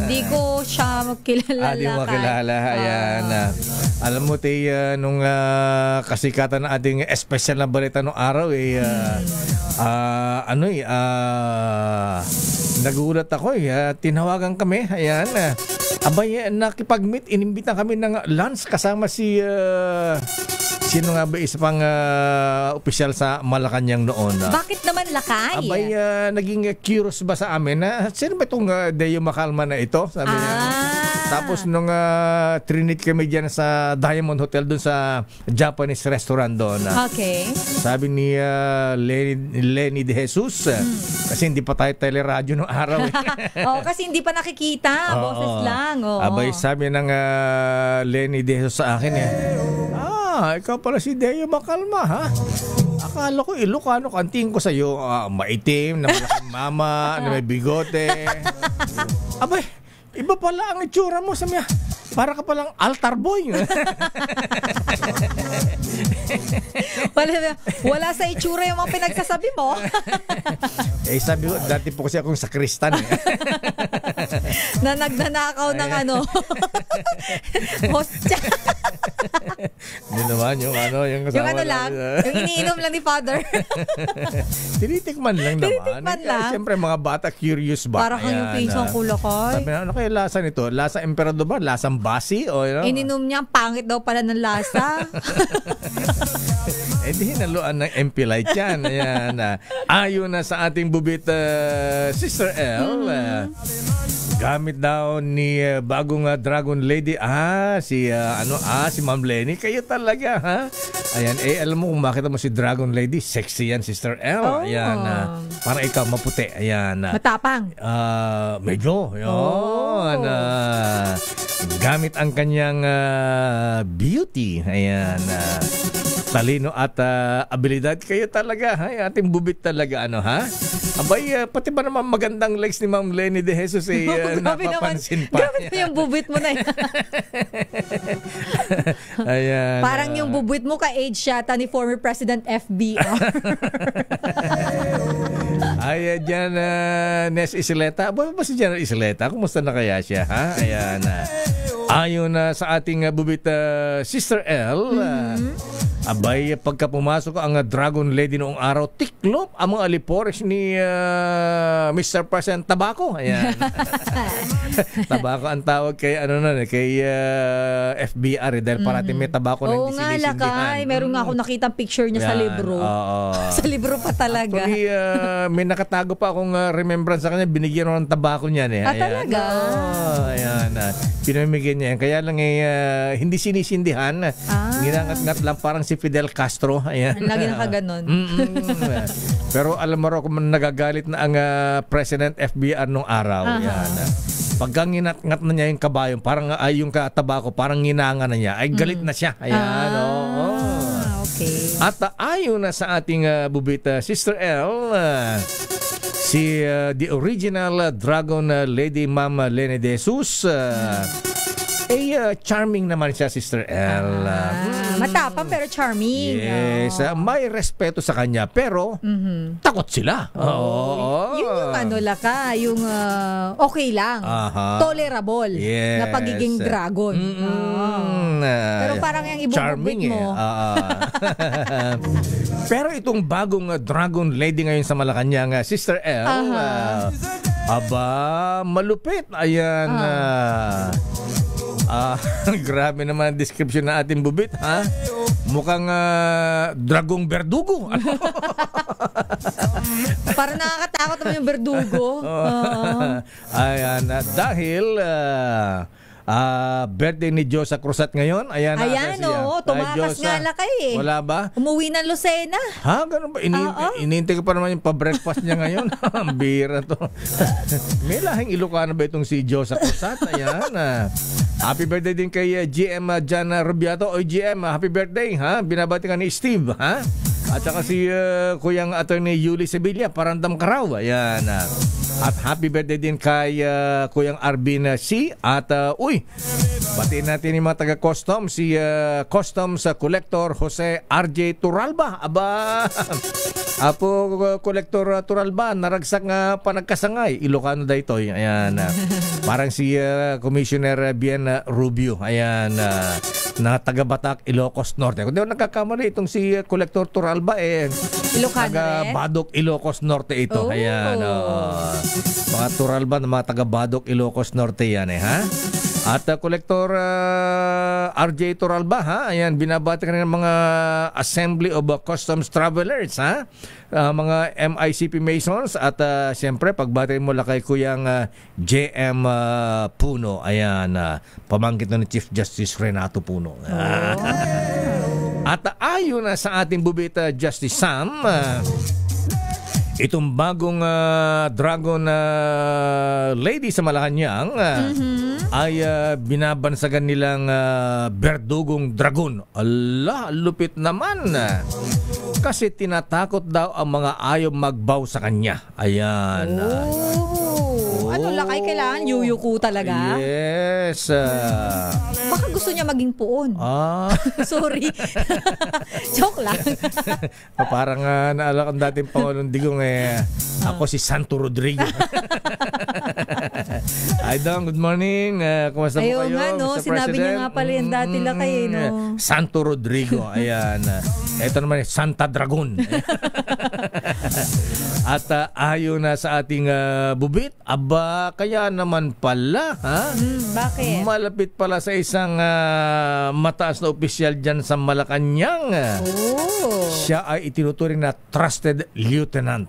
Speaker 6: Hindi ko siya makilala,
Speaker 2: Hindi mo makilala. Ayan. Alam mo, nung kasikatan ng ating espesyal na balita noong araw, nagulat ako. Tinawagan kami. Ayan. Abay, nakipag-meet, inimbitan kami ng lunch kasama si sino nga ba isa pang opisyal sa Malacanang noon.
Speaker 6: Bakit naman, Lakay?
Speaker 2: Abay, naging curious ba sa amin na sino ba itong Deo Makalma na ito? Sabi niya. Tapos nung trinit kami dyan sa Diamond Hotel doon sa Japanese restaurant doon.
Speaker 6: Okay.
Speaker 2: Sabi ni Leni De Jesus, kasi hindi pa tayo teleradyo noong araw.
Speaker 6: Kasi hindi pa nakikita. Boses lang.
Speaker 2: Abay, sabi ng Leni De Jesus sa akin ikaw pala si Deo Makalma, ha? Akala ko Ilocano, kanting ko sa'yo, maitim, na malaking mama, na may bigote. Abay, iba pala ang itsura mo, sabi niya. Para ka palang altar boy.
Speaker 6: Wala sa itsura yung mga pinagsasabi mo.
Speaker 2: Sabi ko, dati po kasi akong sakristan.
Speaker 6: Na nagnanakaw ng hostya.
Speaker 2: Hindi naman yung kasama
Speaker 6: lang, yung iniinom lang ni Father.
Speaker 2: Tinitikman lang naman.
Speaker 6: Tinitikman lang.
Speaker 2: Siyempre mga bata curious ba?
Speaker 6: Para kang pisang kulakay.
Speaker 2: Sabi na, ano kaya lasa nito? Lasa emperador ba? Lasang basi? O,
Speaker 6: ininom niya, pangit daw pala ng lasa.
Speaker 2: Di hinaluan ng MP Light yan. Ayan. Ayon na sa ating bubit, Sister L, gamit daw ni bagong Dragon Lady si Ma'am Leni. Kayo talaga, ha? Ayan, alam mo kung makita mo si Dragon Lady, sexy yan, Sister L. Ayan, parang ikaw maputi. Ayan.
Speaker 6: Matapang.
Speaker 2: Medyo. Yun. Gamit ang kanyang beauty. Ayan. Talino at abilidad. Kayo talaga, ha? Ating bubit talaga, ha? Abay, pati ba naman magandang legs ni Ma'am Leni De Jesus napapansin pa.
Speaker 6: Grabe na yung bubit mo na yan.
Speaker 2: Ayan.
Speaker 6: Parang yung bubit mo ka-age yata ni former President FBR.
Speaker 2: Ay, dyan, Nes Isleta. Ba si General Isleta? Kumusta na kaya siya, ha? Ayan. Ayon sa ating bubit, Sister L, abay, pagka pumasok ang Dragon Lady noong araw, tiklop ang mga alipores ni Mr. President Tabaco. Ayan. Tabaco ang tawag kay FBR dahil parating may tabako na hindi sinisindihan.
Speaker 6: Lakay. Meron nga ako nakitang picture niya sa libro. Sa libro pa talaga.
Speaker 2: Actually, may nakatago pa akong remembrance sa kanya. Binigyan ako ng tabako niya.
Speaker 6: Talaga?
Speaker 2: Ayan. Pinamigyan niya. Kaya lang hindi sinisindihan. Ginangat-ngat lang parang si Fidel Castro. Ayan.
Speaker 6: Lagi nakaganon.
Speaker 2: Pero alam mo rin kung nagagalit na ang President FBR nung araw. Ayan. Pagka nginat-ngat na niya yung kabayo, parang yung tabako, parang nginanga na niya, ay galit na siya. Ayan.
Speaker 6: Okay.
Speaker 2: At ayon na sa ating bubit, Sister L, si the original Dragon Lady Ma'am Leni De Jesus, charming naman siya, Sister L.
Speaker 6: Matapang pero charming.
Speaker 2: Yes. May respeto sa kanya pero takot sila.
Speaker 6: Yun yung Laka, yung okay lang. Tolerable na pagiging dragon. Pero parang yung ibububit mo.
Speaker 2: Pero itong bagong Dragon Lady ngayon sa Malacanang, Sister L, aba, malupit. Ayan. Grabe naman ang description na ating bubit, ha? Mukhang dragong berdugo.
Speaker 6: Para nakakatakot naman yung berdugo.
Speaker 2: Ayan, dahil birthday ni Josa Cruzat ngayon. Ayan,
Speaker 6: tumakas nga lakay eh.
Speaker 2: Wala ba?
Speaker 6: Umuwi ng Lucena.
Speaker 2: Ha? Ganun ba? Inintay ko pa naman yung pa-breakfast niya ngayon. Ang bira to. May lahing Ilocano ba itong si Josa Cruzat? Ayan. Happy birthday din kay GM Jan Rubiato. O GM, happy birthday. Ha? Binabati ka ni Steve. Ha? At saka si Kuyang Attorney Yuli Sevilla. Parandam ka raw. Ayan. At happy birthday din kay Kuyang Arvin C. At batiin natin yung mga taga-custom. Si Customs Collector Jose RJ Turalba. Aba, Apo Collector Turalba, naragsak nga panagkasangay. Ilocano da ito. Ayan. Parang si Commissioner Bien Rubio. Ayan. Na taga-Batak, Ilocos Norte. Kung di ako nagkakamali, itong si Collector Turalba
Speaker 6: Ilocano
Speaker 2: taga-Badok, Ilocos Norte ito. Ayan. Mga Turalba na mga taga-Badok, Ilocos Norte yan ha. At Collector RJ Turalba ha. Ayan, binabati ka ng mga Assembly of Customs Travelers ha. Mga MICP Masons at siyempre pagbati mo lang kay Kuyang JM Puno. Ayan, pamangkin ni Chief Justice Renato Puno. At ayon na sa ating bubita Justice Sam, itong bagong dragon lady sa Malacanang ay binabansagan nilang berdugong dragon. Allah, lupit naman. Kasi tinatakot daw ang mga ayaw magbaw sa kanya. Ayan.
Speaker 6: Ano lakay, kailangan yuyuko talaga?
Speaker 2: Yes.
Speaker 6: Baka gusto niya maging puon. Sorry. Joke lang.
Speaker 2: Parang naalala kang dating Pangulong Digong ako si Santo Rodrigo. Idong, good morning. Kumusta po kayo,
Speaker 6: nga, no?
Speaker 2: Mr.
Speaker 6: Sinabi
Speaker 2: President?
Speaker 6: niya nga pala yung dati lakay, no?
Speaker 2: Santo Rodrigo. Ayan. Ito naman Santa Dragon. At ayon na sa ating bubit, aba, kaya naman pala, ha?
Speaker 6: Bakit?
Speaker 2: Malapit pala sa isang mataas na opisyal dyan sa Malacanang. Siya ay itinuturing na Trusted Lieutenant.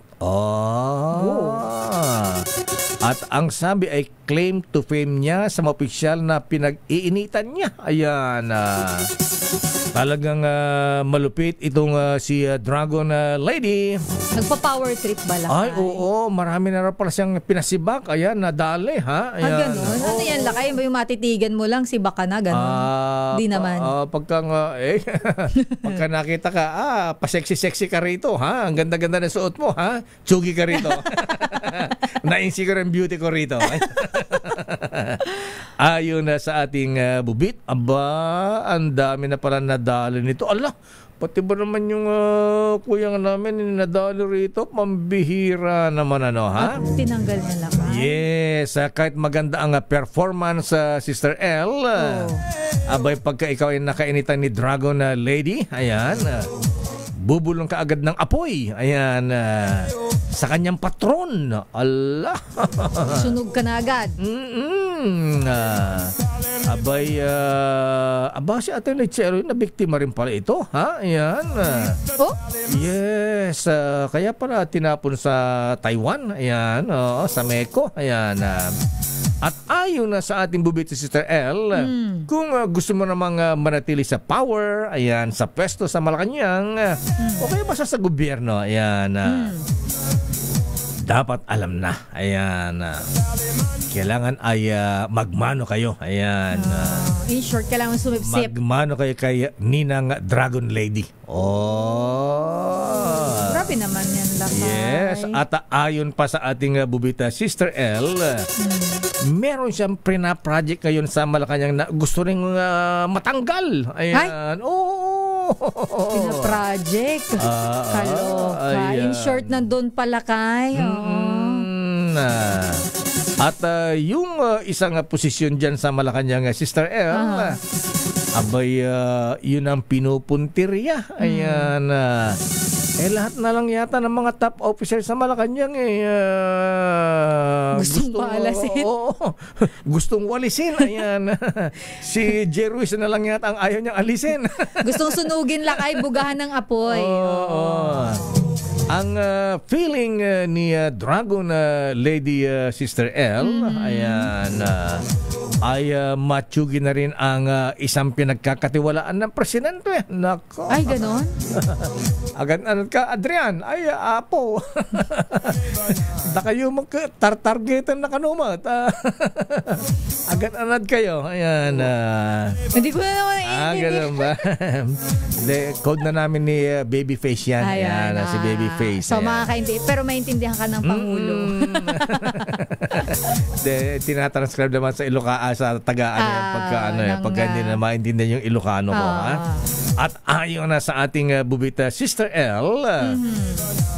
Speaker 2: At ang sabi ay claim to fame niya sa mga opisyal na pinag-iinitan niya. Ayan. Talagang malupit itong si Dragon Lady.
Speaker 6: Nagpa-power trip ba lakay?
Speaker 2: Ay, oo. Marami na rin pala siyang pinasibak. Ayan, nadali, ha? Ayan.
Speaker 6: Ganun? Ano yan lakay? Yung matitigan mo lang, si baka na, ganun? Di naman.
Speaker 2: Pagka nakita ka, pa-sexy-sexy ka rito, ha? Ang ganda-ganda na suot mo, ha? Tsugi ka rito. Na-insecure ang beauty ko rito. Ayon na sa ating bubit, aba, ang dami na pala nadali nito. Allah, pati ba naman yung kuyang namin nadali rito? Pambihira naman ha?
Speaker 6: Tinanggal na lang.
Speaker 2: Yes, kahit maganda ang performance Sister L, abay pagka ikaw ay nakainitan ni Dragon Lady, ayan, bubulong ka agad ng apoy. Ayan, sa kanyang patron. Allah.
Speaker 6: Sunog ka na agad.
Speaker 2: Abay, si Ate Lechero, na biktima rin pala ito, ha? Ayan. Yes, kaya pala tinapon sa Taiwan. Ayan, sa Meco. Ayan. At ayon na sa ating bubit si Sister L, kung gusto mo namang manatili sa power, ayan, sa pwesto sa Malacanang, o kaya basta sa gobyerno, ayan, dapat alam na, ayan, kailangan ay magmano kayo, ayan.
Speaker 6: In short, kailangan sumipsip.
Speaker 2: Magmano kayo kay Ninang Dragon Lady.
Speaker 6: Grabe naman yan lakay.
Speaker 2: Yes, at ayon pa sa ating bubita Sister L, meron siyang pre-project ngayon sa Malacanang na gusto ring matanggal. Ayan.
Speaker 6: Pina-project. Kaloka. In short, nandun pala kay.
Speaker 2: At yung isang posisyon dyan sa Malacanang, Sister L, abay, yun ang pinupuntirya. Ayan. lahat na lang yata ng mga top officers sa Malacanang
Speaker 6: Gustong paalasin.
Speaker 2: Gustong walisin. Ayan. Si J. Ruiz na lang yata ang ayaw niyang alisin.
Speaker 6: Gustong sunugin lakay, bugahan ng apoy.
Speaker 2: Ang feeling ni Dragon Lady Sister L, ayan, ay matyugin na rin ang isang pinagkakatiwalaan ng presidente. Nako.
Speaker 6: Ay, ganon?
Speaker 2: Agad-agad ka, Adrian. Ay, apo. Da kayo mag-targetan na kanumat. Agad-agad kayo. Ayan.
Speaker 6: Hindi ko na naman naiintindihan.
Speaker 2: Ganun ba? Code na namin ni Babyface yan. Ayan, si Babyface.
Speaker 6: So, makakaintindi. Pero maintindihan ka ng Pangulo.
Speaker 2: Tinatranscribe naman sa sa tagaan pagka hindi na maintindihan yung Ilocano ko. At ayon na sa ating bubita Sister L,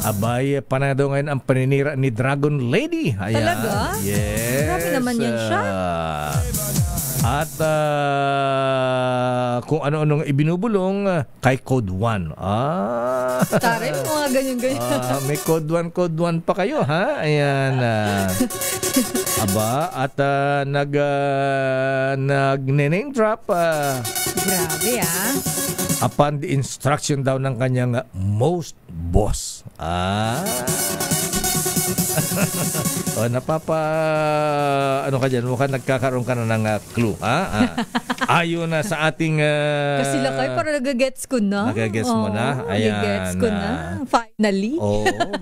Speaker 2: abay, panado ngayon ang paninira ni Dragon Lady. Ayan.
Speaker 6: Talaga?
Speaker 2: Yes.
Speaker 6: Grabe naman yan siya.
Speaker 2: At kung ano-anong ibinubulong kay Code 1.
Speaker 6: Tari, mga ganyan-ganyan.
Speaker 2: May Code 1 pa kayo, ha? Ayan. Aba, at nag-name drop.
Speaker 6: Grabe,
Speaker 2: upon the instruction daw ng kanyang most boss. Ano ka dyan? Mukhang nagkakaroon ka na ng clue, ayon na sa ating
Speaker 6: kasi lakay, para nagagets ko na.
Speaker 2: Nagagets mo na? Ayan.
Speaker 6: Nagagets ko na. Finally.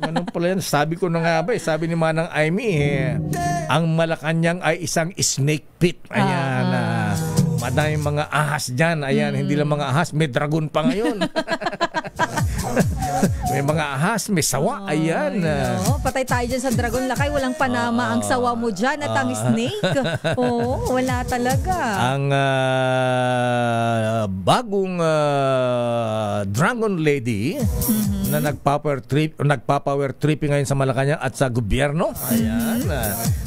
Speaker 2: Ganun pala yan. Sabi ko na nga ba, sabi ni Manang Aimee, ang Malacanang ay isang snake pit. Ayan. Madaming mga ahas dyan. Ayan, hindi lang mga ahas, may dragon pa ngayon. May mga ahas, may sawa. Ayan.
Speaker 6: Patay tayo dyan sa dragon lakay. Walang panama ang sawa mo dyan at ang snake. Wala talaga.
Speaker 2: Ang bagong Dragon Lady na nagpa-power tripping ngayon sa Malacanang at sa gobyerno. Ayan.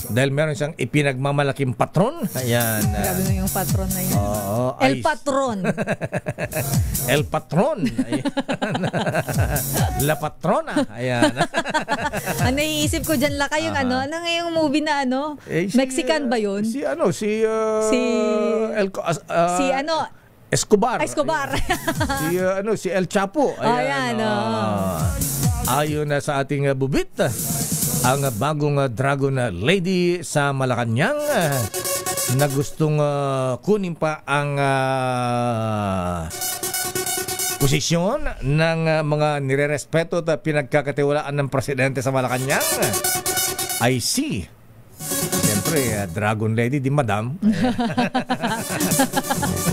Speaker 2: Dahil meron siyang ipinagmamalaking patron. Ayan.
Speaker 6: Grabe na yung patron na yun. El Patron.
Speaker 2: El Patron. Ayan. La Patrona. Ayan.
Speaker 6: Ang naiisip ko dyan lakay yung ano ngayong movie na Mexican ba yun?
Speaker 2: Si Escobar. Si El Chapo. Ayan. Ayon na sa ating bubit, ang bagong Dragon Lady sa Malacanang na gustong kunin pa ang posisyon ng mga nirerespeto at pinagkakatiwalaan ng presidente sa Malacanang ay si siyempre Dragon Lady di Madam.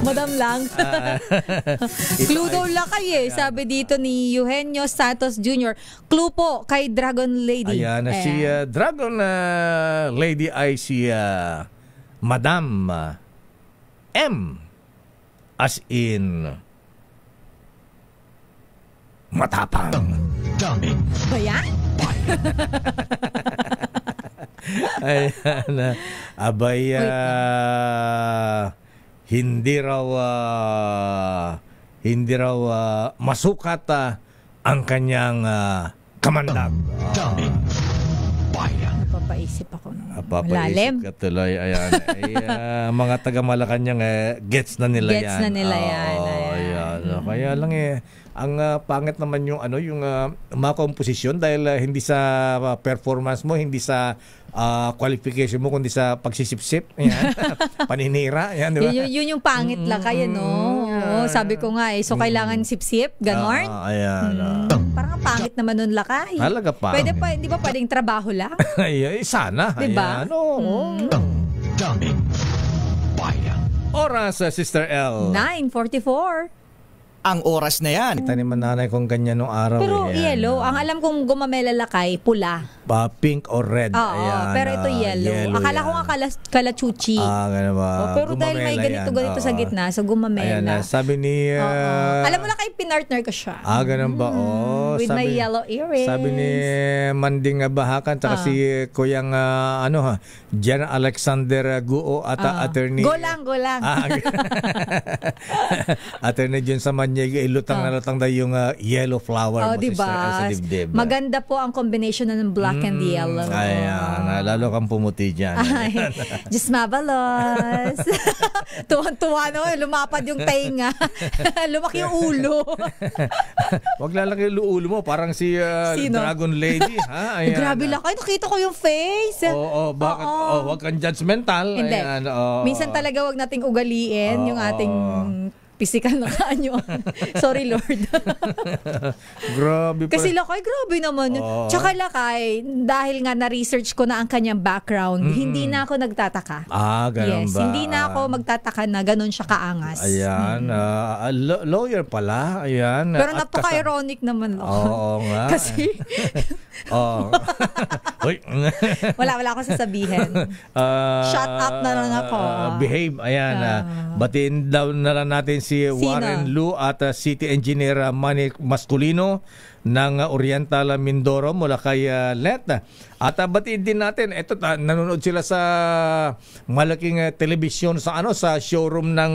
Speaker 6: Madam lang. Clue daw lakay sabi dito ni Eugenio Santos Jr. Clue po kay Dragon Lady.
Speaker 2: Ayan, si Dragon Lady ay si Madam M as in matapang.
Speaker 1: Daming.
Speaker 6: Ba yan?
Speaker 2: Ayan. Abay, hindi raw masukat ang kanyang kamandag.
Speaker 1: Daming bayan.
Speaker 6: Napapaisip ako ng
Speaker 2: malalim. Ka tuloy. Ayan. Mga taga Malacanang gets na nila yan.
Speaker 6: Gets na nila yan.
Speaker 2: Ayan. Kaya lang ang pangit naman yung mga komposisyon dahil hindi sa performance mo, hindi sa qualification mo, kundi sa pagsisipsip. Ayan. Paninira. Ayan, diba?
Speaker 6: Yun yung pangit lakay, sabi ko nga so kailangan sipsip, ganon.
Speaker 2: Ayan.
Speaker 6: Parang pangit naman nun lakay.
Speaker 2: Talaga pa.
Speaker 6: Pwede pa, hindi ba pwedeng trabaho lang?
Speaker 2: Sana.
Speaker 6: Diba?
Speaker 1: Daming bayan.
Speaker 2: Oras, Sister L.
Speaker 6: 9:44.
Speaker 17: Ang oras na yan.
Speaker 2: Kita naman nanay kong ganyan nung araw.
Speaker 6: Pero yellow. Ang alam kong gumamela lakay, pula.
Speaker 2: Pink or red.
Speaker 6: Oo, pero ito yellow. Akala ko nga kalachuchi.
Speaker 2: Ganun ba?
Speaker 6: Pero dahil may ganito sa gitna, so gumamela.
Speaker 2: Ayan, sabi ni...
Speaker 6: alam mo lakay, pinartner ko siya.
Speaker 2: Ganun ba?
Speaker 6: With my yellow earrings.
Speaker 2: Sabi ni Manding Bahakan, tsaka si Kuyang Jan Alexander Guo at attorney...
Speaker 6: Go lang.
Speaker 2: Attorney John Samanya niya ilutang na lutang daw yung yellow flower mo
Speaker 6: diba?
Speaker 2: sa dibdib.
Speaker 6: Maganda po ang combination ng black and yellow.
Speaker 2: Ayan, lalo kang pumuti dyan.
Speaker 6: Ay, Diyos mabalos. Tuwan-tuwa no, lumapad yung tainga. Lumaki yung ulo.
Speaker 2: Wag lalaki yung ulo mo, parang si Dragon Lady. Ha? Ayan.
Speaker 6: Grabe lang. Ay, nakita ko yung face.
Speaker 2: Bakit? Wag kang judgmental.
Speaker 6: Hindi.
Speaker 2: Ayan,
Speaker 6: Minsan talaga wag nating ugaliin yung ating physical na kaanyo. Sorry, Lord.
Speaker 2: Grabe pa.
Speaker 6: Kasi Lakay, grabe naman. Tsaka Lakay, dahil nga na-research ko na ang kanyang background, hindi na ako nagtataka.
Speaker 2: Ganun ba?
Speaker 6: Hindi na ako magtataka na ganun siya kaangas.
Speaker 2: Ayan. Lawyer pala. Ayan.
Speaker 6: Pero napaka-ironic naman.
Speaker 2: Oo nga.
Speaker 6: Kasi... wala akong sasabihin. Shut up na lang ako.
Speaker 2: Behave. Ayan. Batiin daw na lang natin si Warren Lu at City Engineer Manny Masculino ng Oriental Mindoro mula kay Let. At batiin din natin, ito nanonood sila sa malaking telebisyon sa sa showroom ng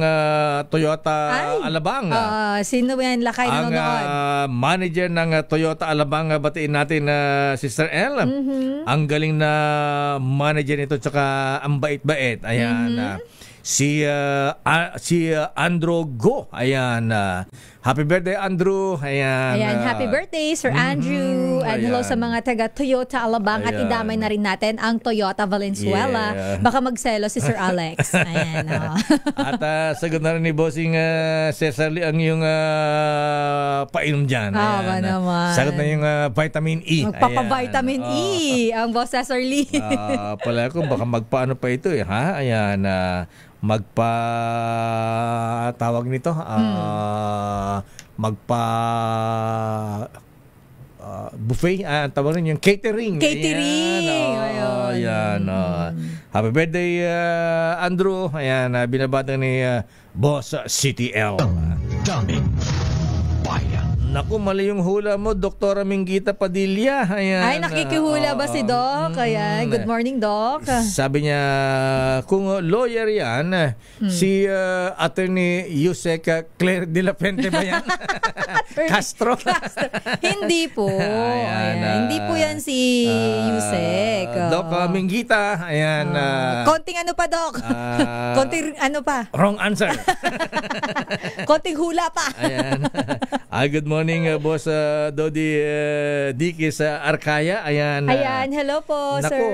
Speaker 2: Toyota Alabang.
Speaker 6: Sino yan Lakay nanonood?
Speaker 2: Ang manager ng Toyota Alabang, batiin natin Sister El. Ang galing na manager nito, tsaka ang bait-bait. Ayan. Si Andrew Go. Ayan. Happy birthday, Andrew. Ayan.
Speaker 6: Happy birthday, Sir Andrew. And hello sa mga taga Toyota Alabang. At idamay na rin natin ang Toyota Valenzuela. Baka magselo si Sir Alex. Ayan.
Speaker 2: At sagot na rin ni Bossing Cesar Lee ang yung painom dyan.
Speaker 6: Naman.
Speaker 2: Sagot na yung vitamin E.
Speaker 6: Magpapa-vitamin E ang Boss Cesar Lee.
Speaker 2: Pala ko, baka magpaano pa ito ha? Ayan. Tawag nito buffet, tawag rin yung catering. Ayan. Happy birthday, Andrew. Ayan, binabata ni Boss CTL.
Speaker 1: Daming bayan.
Speaker 2: Naku, mali yung hula mo, Dr. Minggita Padilla. Ayan.
Speaker 6: Ay, nakikihula ba si Doc? Ayan. Good morning, Doc.
Speaker 2: Sabi niya, kung lawyer yan, si Attorney Yusek Claire de la Fuente ba yan? Castro?
Speaker 6: Hindi po. Ayan. Hindi po yan si Yusek.
Speaker 2: Doc Minggita. Ayan.
Speaker 6: Konting ano pa, Doc? Konting ano pa?
Speaker 2: Wrong answer.
Speaker 6: Konting hula pa.
Speaker 2: Ayan. Good morning, Boss Dodi Diki sa Arkaya. Ayan.
Speaker 6: Hello po,
Speaker 2: naku,
Speaker 6: sir.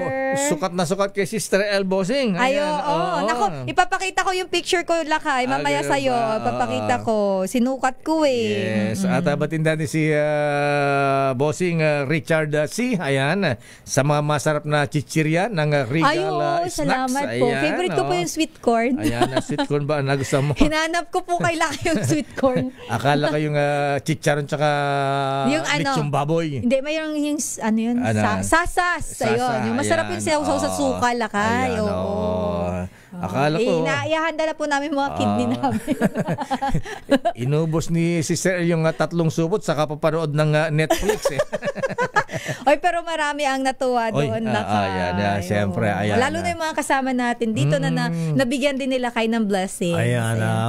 Speaker 2: Sukat na sukat kay Sister El Bossing.
Speaker 6: Naku, ipapakita ko yung picture ko, Lakay. Mamaya sa'yo. Ipapakita ko. Sinukat ko
Speaker 2: Yes. At batin natin si Bossing Richard C. Ayan. Sa mga masarap na chichirya ng Regal Snacks.
Speaker 6: Salamat po. Favorite ko po yung sweet corn.
Speaker 2: Ayan, sweet corn ba? Nagustuhan mo?
Speaker 6: Hinanap ko po kay Lakay yung sweet corn.
Speaker 2: Akala ko yung chicharon tsaka
Speaker 6: yung
Speaker 2: lechong baboy.
Speaker 6: Hindi, mayroong yung sasas. Ayun. Yung masarap yung sausaw sa suka, Lakay.
Speaker 2: Akala ko.
Speaker 6: Inaayahanda na po namin mga kidney namin.
Speaker 2: Inubos ni Sister yung 3 supot sa kapapanood ng Netflix.
Speaker 6: Oy, pero marami ang natuwa doon, Lakay.
Speaker 2: Siyempre.
Speaker 6: Lalo na yung mga kasama natin dito na nabigyan din nila kayo ng blessing.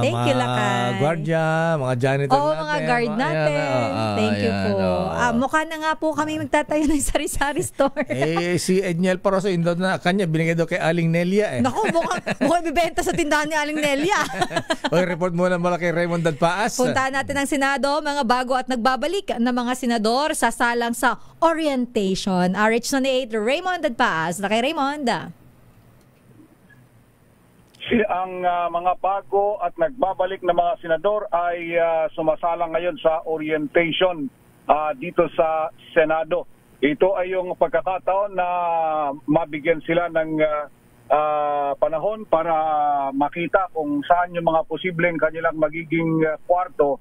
Speaker 6: Thank you, Lakay.
Speaker 2: Guardia, mga janitor natin.
Speaker 6: Mga guard natin. Thank you po. Mukha na nga po kami magtatayo ng sari-sari store.
Speaker 2: Si Edniel Paroso, kanya binigay daw kay Aling Nelia.
Speaker 6: Naku, mukhang bibenta sa tindahan ni Aling Nelia.
Speaker 2: Report muna mula kay Raymond Dadpaas.
Speaker 6: Puntahan natin ang Senado, mga bago at nagbabalik na mga senador sasalang sa orientation. RH98, Raymond Dadpaas. Kay Raymond.
Speaker 18: Ang mga bago at nagbabalik na mga senador ay sumasalang ngayon sa orientation dito sa Senado. Ito ay yung pagkakataon na mabigyan sila ng panahon para makita kung saan yung mga posibleng kanilang magiging kwarto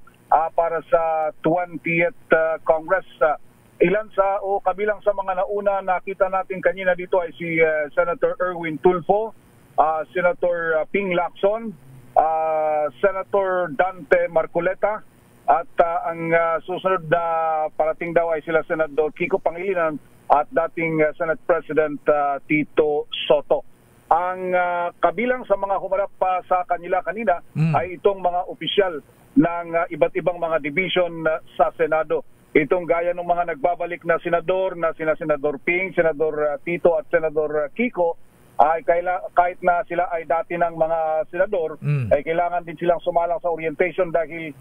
Speaker 18: para sa 20th Congress. Kabilang sa mga nauna nakita natin kanina dito ay si Senator Erwin Tulfo, Senator Ping Lacson, Senator Dante Marcoleta, at ang susunod na parating daw ay sila Senador Kiko Pangilinan at dating Senate President Tito Soto. Ang kabilang sa mga humarap pa sa kanila kanina ay itong mga opisyal ng iba't ibang mga division sa Senado. Itong gaya ng mga nagbabalik na senador na sina Senador Ping, Senador Tito at Senador Kiko, ay kahit na sila ay dati ng mga senador, ay kailangan din silang sumalang sa orientation dahil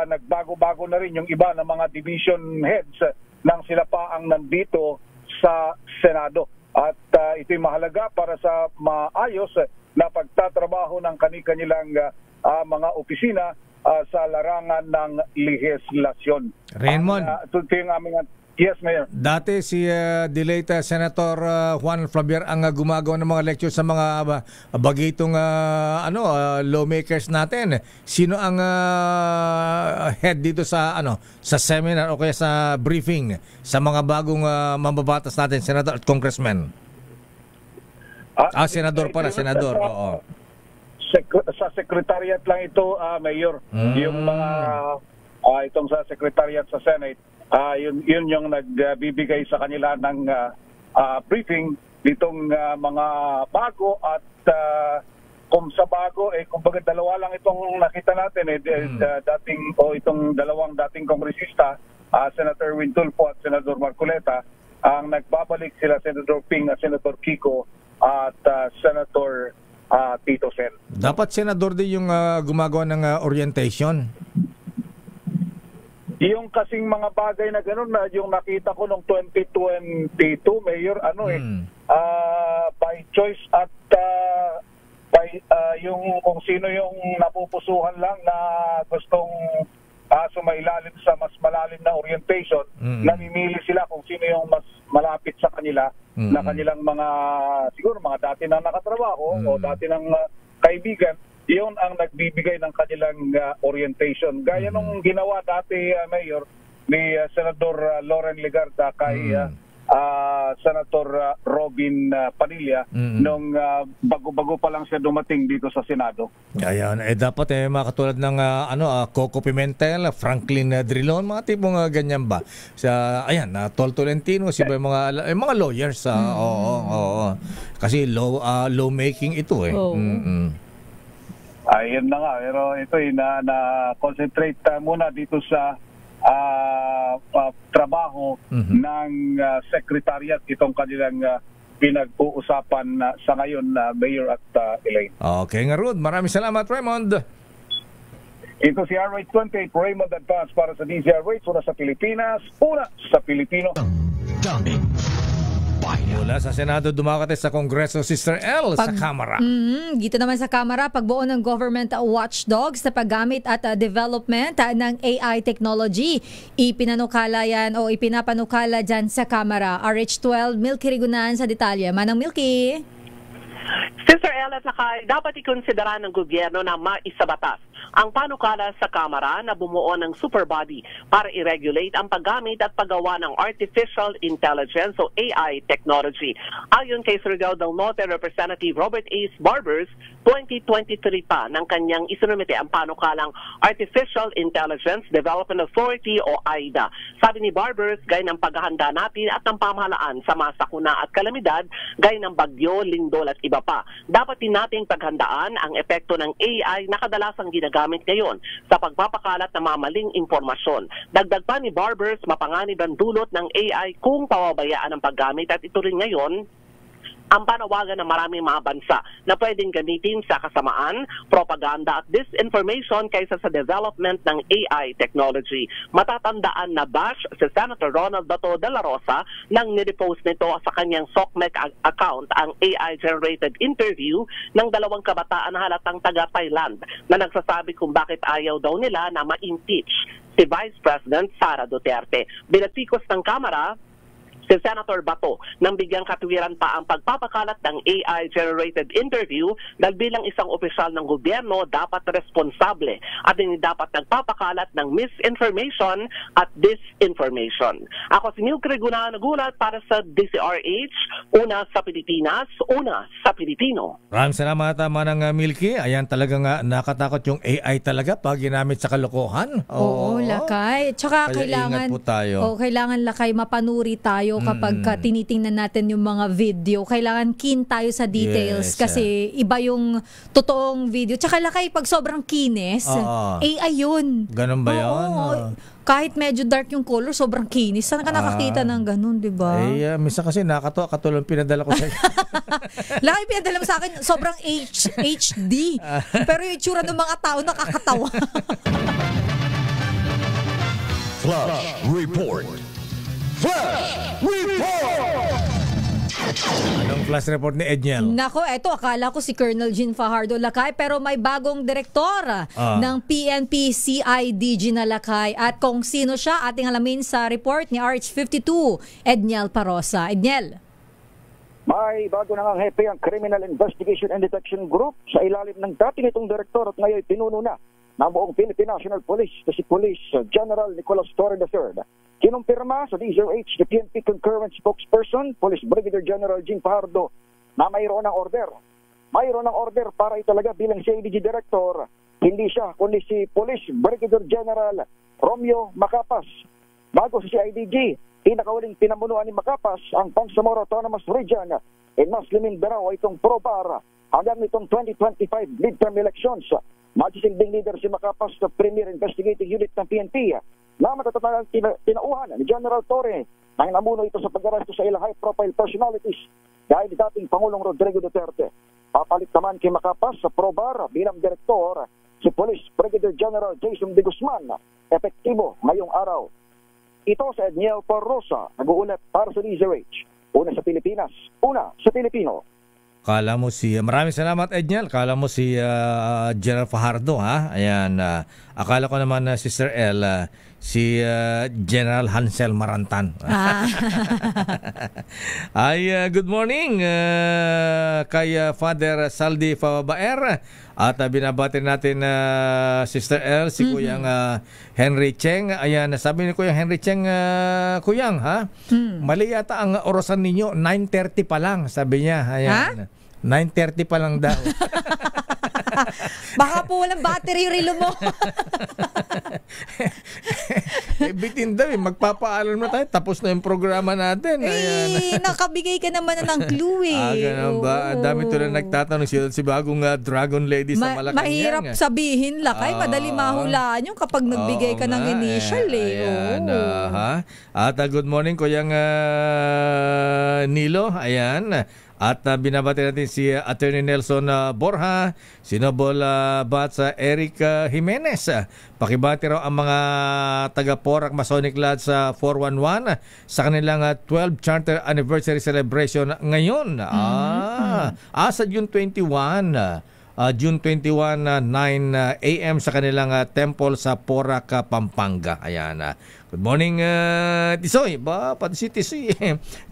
Speaker 18: nagbago-bago na rin yung iba ng mga division heads nang sila pa ang nandito sa Senado. At ito'y mahalaga para sa maayos na pagtatrabaho ng kanilang mga opisina sa larangan ng lehislasyon.
Speaker 2: Raymond,
Speaker 18: yes, Mayor.
Speaker 2: Dati si Delayed Senator Juan Flavier ang gumagawa ng mga lecture sa mga bagitong lawmakers natin. Sino ang head dito sa sa seminar o kaya sa briefing sa mga bagong mambabatas natin, senator at congressman? Senador pala, senador. Oo.
Speaker 18: Sa secretariat lang ito, Mayor. Yung mga itong sa secretariat sa Senate, yun yung nagbibigay sa kanila ng briefing ditong mga bago at kung sa bago kumbaga dalawa lang itong nakita natin itong dalawang dating kongresista, Senator Win Tulfo at Senador Marcoleta, ang nagbabalik sila Senator Ping at Senator Kiko at Senator Tito Sen.
Speaker 2: Dapat senador din yung gumagawa ng orientation.
Speaker 18: Yung kasing mga bagay na gano'n na yung nakita ko noong 2022, Mayor, by choice at yung kung sino yung napupusuhan lang na gustong sumailalim sa mas malalim na orientation, namimili sila kung sino yung mas malapit sa kanila na kanilang mga, siguro mga dati na nakatrabaho o dati ng kaibigan, yun ang nagbibigay ng kanilang orientation. Gaya nung ginawa dati, Mayor, ni Senador Loren Legarda kay Senator Robin Padilla nung bago-bago pa lang siya dumating dito sa Senado.
Speaker 2: Ayan, dapat mga katulad ng Coco Pimentel, Franklin Drilon, mga tipong ganyan ba? Ayan, Tol Tolentino, si mga lawyers. Oo. Kasi lawmaking ito
Speaker 18: Ayun na nga, pero ito na-concentrate muna dito sa trabaho ng secretariat itong kanilang pinag-uusapan sa ngayon, Mayor at Elaine.
Speaker 2: Okay nga, Rod. Maraming salamat, Raymond.
Speaker 18: Ito si RH28, Raymond Advance para sa DZRH, una sa Pilipinas, una sa Pilipino.
Speaker 2: Mula sa Senado, dumakate sa Kongreso, Sister L, sa Kamara.
Speaker 6: Dito naman sa Kamara, pagbuo ng government watchdog sa paggamit at development ng AI technology. Ipinanukala yan o ipinapanukala dyan sa Kamara. RH12, Milky Rigunan sa detalye. Manang Milky.
Speaker 19: Sister L at Lakay, dapat ikonsidera ng gobyerno na maisabatas ang panukala sa Kamara na bumuo ng superbody para i-regulate ang paggamit at paggawa ng Artificial Intelligence o AI technology. Ayon kay Surigao del Norte Representative Robert A. Barbers, 2023 pa ng kanyang isinumite ang panukalang Artificial Intelligence Development Authority o AIDA. Sabi ni Barbers, gaya ng paghahanda natin at ng pamahalaan sa mga sakuna at kalamidad, gaya ng bagyo, lindol at iba pa. Dapat din nating paghandaan ang epekto ng AI na kadalasang ginagamit ngayon sa pagpapakalat ng mamaling impormasyon. Dagdag pa ni Barbers, mapanganib ang dulot ng AI kung pababayaan ang paggamit at ito rin ngayon ang panawagan ng maraming mga bansa na pwedeng gamitin sa kasamaan, propaganda at disinformation kaysa sa development ng AI technology. Matatandaan na bash si Senator Ronald Bato de la Rosa nang nirepost nito sa kanyang SOCMEC account ang AI-generated interview ng dalawang kabataan na halatang taga-Thailand na nagsasabi kung bakit ayaw daw nila na ma-impeach si Vice President Sara Duterte. Binatikos ng Kamara si Senator Bato nang bigyang katuwiran pa ang pagpapakalat ng AI-generated interview dahil bilang isang opisyal ng gobyerno dapat responsable at hindi dapat nagpapakalat ng misinformation at disinformation. Ako si Milky Rigunan, nagulat para sa DZRH, una sa Pilipinas, una sa Pilipino.
Speaker 2: Maraming salamat, Manang Milky. Ayan, talagang nakatakot yung AI talaga pag ginamit sa kalokohan.
Speaker 6: Oo, Lakay. Tsaka
Speaker 2: Kaya
Speaker 6: kailangan
Speaker 2: ingat po tayo.
Speaker 6: kailangan, Lakay, mapanuri tayo tayo kapag tinitingnan natin yung mga video. Kailangan keen tayo sa details kasi iba yung totoong video. Tsaka lakay, pag sobrang kinis, AI yun.
Speaker 2: Ganun ba yun?
Speaker 6: Kahit medyo dark yung color, sobrang kinis. Saan ka nakakita ng ganun, di ba?
Speaker 2: Minsan kasi nakakatawa, katulad pinadala ko sa
Speaker 6: Laki pinadala mo sa akin, sobrang HD. Pero yung itsura ng mga tao nakakatawa.
Speaker 1: Flash Report. Flash Report!
Speaker 2: Anong flash report ni Edniel?
Speaker 6: Nako, eto akala ko si Colonel Jean Fajardo Lakay pero may bagong direktor ng PNP CIDG na Lakay at kung sino siya ating alamin sa report ni RH52 Edniel Parosa. Edniel.
Speaker 20: May bago na ngang hepe ang Criminal Investigation and Detection Group sa ilalim ng dating itong direktor at ngayon pinuno na ng buong Philippine National Police si Police General Nicolas Torre III. Kinumpirma sa DZRH the PNP concurrent spokesperson, Police Brigadier General Jean Fajardo, na mayroon ng order. Mayroon ng order para italaga bilang CIDG Director. Hindi siya, kundi si Police Brigadier General Romeo Macapas. Bago sa CIDG, pinakawaling pinamunuan ni Macapas ang Bangsamoro Autonomous Region in Muslim Mindanao itong PROBAR hanggang itong 2025 midterm elections. Magsisilbing leader si Macapas sa Premier Investigating Unit ng PNP na matatagal tinauhan ni General Torre nang namuno ito sa pag-aresto sa ilang high-profile personalities dahil dating Pangulong Rodrigo Duterte. Papalit naman kay Macapas sa PROBAR bilang direktor si Police Brigadier General Jason De Guzman, epektibo ngayong araw. Ito sa Edniel Parosa, nag-uulat para sa DZRH. Una sa Pilipinas, una sa Pilipino.
Speaker 2: Kala mo maraming salamat Edniel. Kala mo si General Fajardo, ha? Ayan, akala ko naman Sister L, si General Hansel Marantan. Ay, good morning kay Father Saldi Fabaer. At binabati natin Sister L, si Kuyang Henry Cheng. Ayan, sabi ni Kuyang Henry Cheng, Kuyang, ha? Mali yata ang orasan ninyo, 9:30 pa lang, sabi niya. Ayan. 9:30 pa lang daw.
Speaker 6: Baka po walang battery relo mo.
Speaker 2: Bitin daw magpapaalam na tayo. Tapos na yung programa natin.
Speaker 6: Nakabigay ka naman na ng clue
Speaker 2: ganun ba? Dami to na nagtatanong si bagong Dragon Lady sa Malacanang.
Speaker 6: Mahirap sabihin Lakay. Madali mahulaan yung kapag nagbigay ka ng initial
Speaker 2: Ayan, At good morning Kuyang Nilo. Ayan. At binabati natin si Attorney Nelson Borja, si Nobel Batsa Eric Jimenez. Pakibati raw ang mga taga-Porac Masonic Lodge sa 411 sa kanilang 12th Charter Anniversary Celebration ngayon. Sa June 21. June 21, 9 a.m. sa kanilang temple sa Porac, Pampanga. Ayan. Good morning, Tisoy. Pati si Tisoy.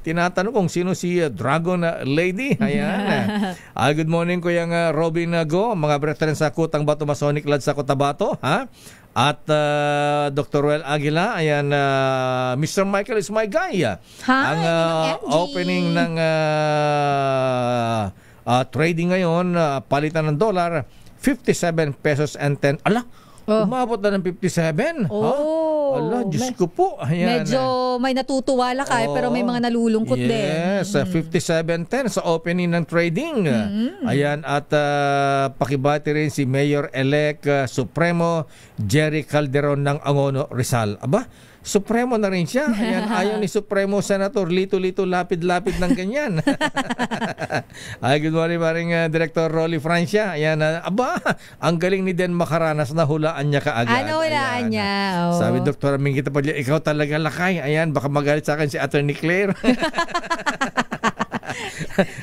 Speaker 2: Tinatanong kung sino si Dragon Lady. Ayan. Good morning, Kuyang Robin Go, mga brethren sa Kutang Bato Masonic Lodge sa Cotabato. Ha? At Dr. Ruel Aguila, ayan, Mr. Michael is my guy. Ang opening ng trading ngayon, palitan ng dollar, 57 pesos and 10. Umabot na ng 57. Diyos ko po. Ayan.
Speaker 6: Medyo may natutuwa Lakay pero may mga nalulungkot din.
Speaker 2: Yes, 57.10 sa opening ng trading. Ayan, at pakibati rin si Mayor-elect Supremo Jerry Calderon ng Angono, Rizal. Supremo na rin siya. Ayan, ayaw ni Supremo Senator lito-lito, lapid-lapid ng ganyan. Good morning, maring Director Rolly Francia. Ayan, ang galing ni Den Makaranas na hulaan niya kaagad.
Speaker 6: Ano hulaan niya?
Speaker 2: Sabi Dr. Mingita Padilla, ikaw talaga Lakay. Ayan, baka magalit sa akin si Attorney Claire.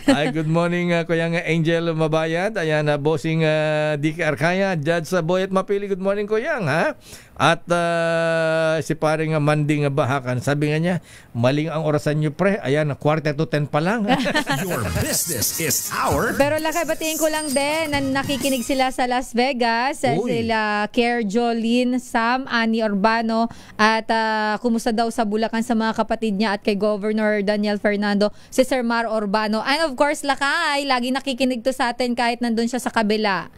Speaker 2: Good morning Kuyang Angel Mabayad. Ayan, bossing Diki Arkaya, Judge Boyet Mapili. Good morning Kuyang, ha? At si paring Manding Bahakan, sabi nga niya, maling ang orasan niyo pre. Ayan, 9:45 pa lang.
Speaker 1: Your business is our...
Speaker 6: Pero Lakay, batiin ko lang din na nakikinig sila sa Las Vegas. Sila Care Jolene, Sam, Annie Urbano, at kumusta daw sa Bulacan sa mga kapatid niya at kay Governor Daniel Fernando, si Sir Mar Urbano. And of course, Lakay, lagi nakikinig to sa atin kahit nandun siya sa kabila.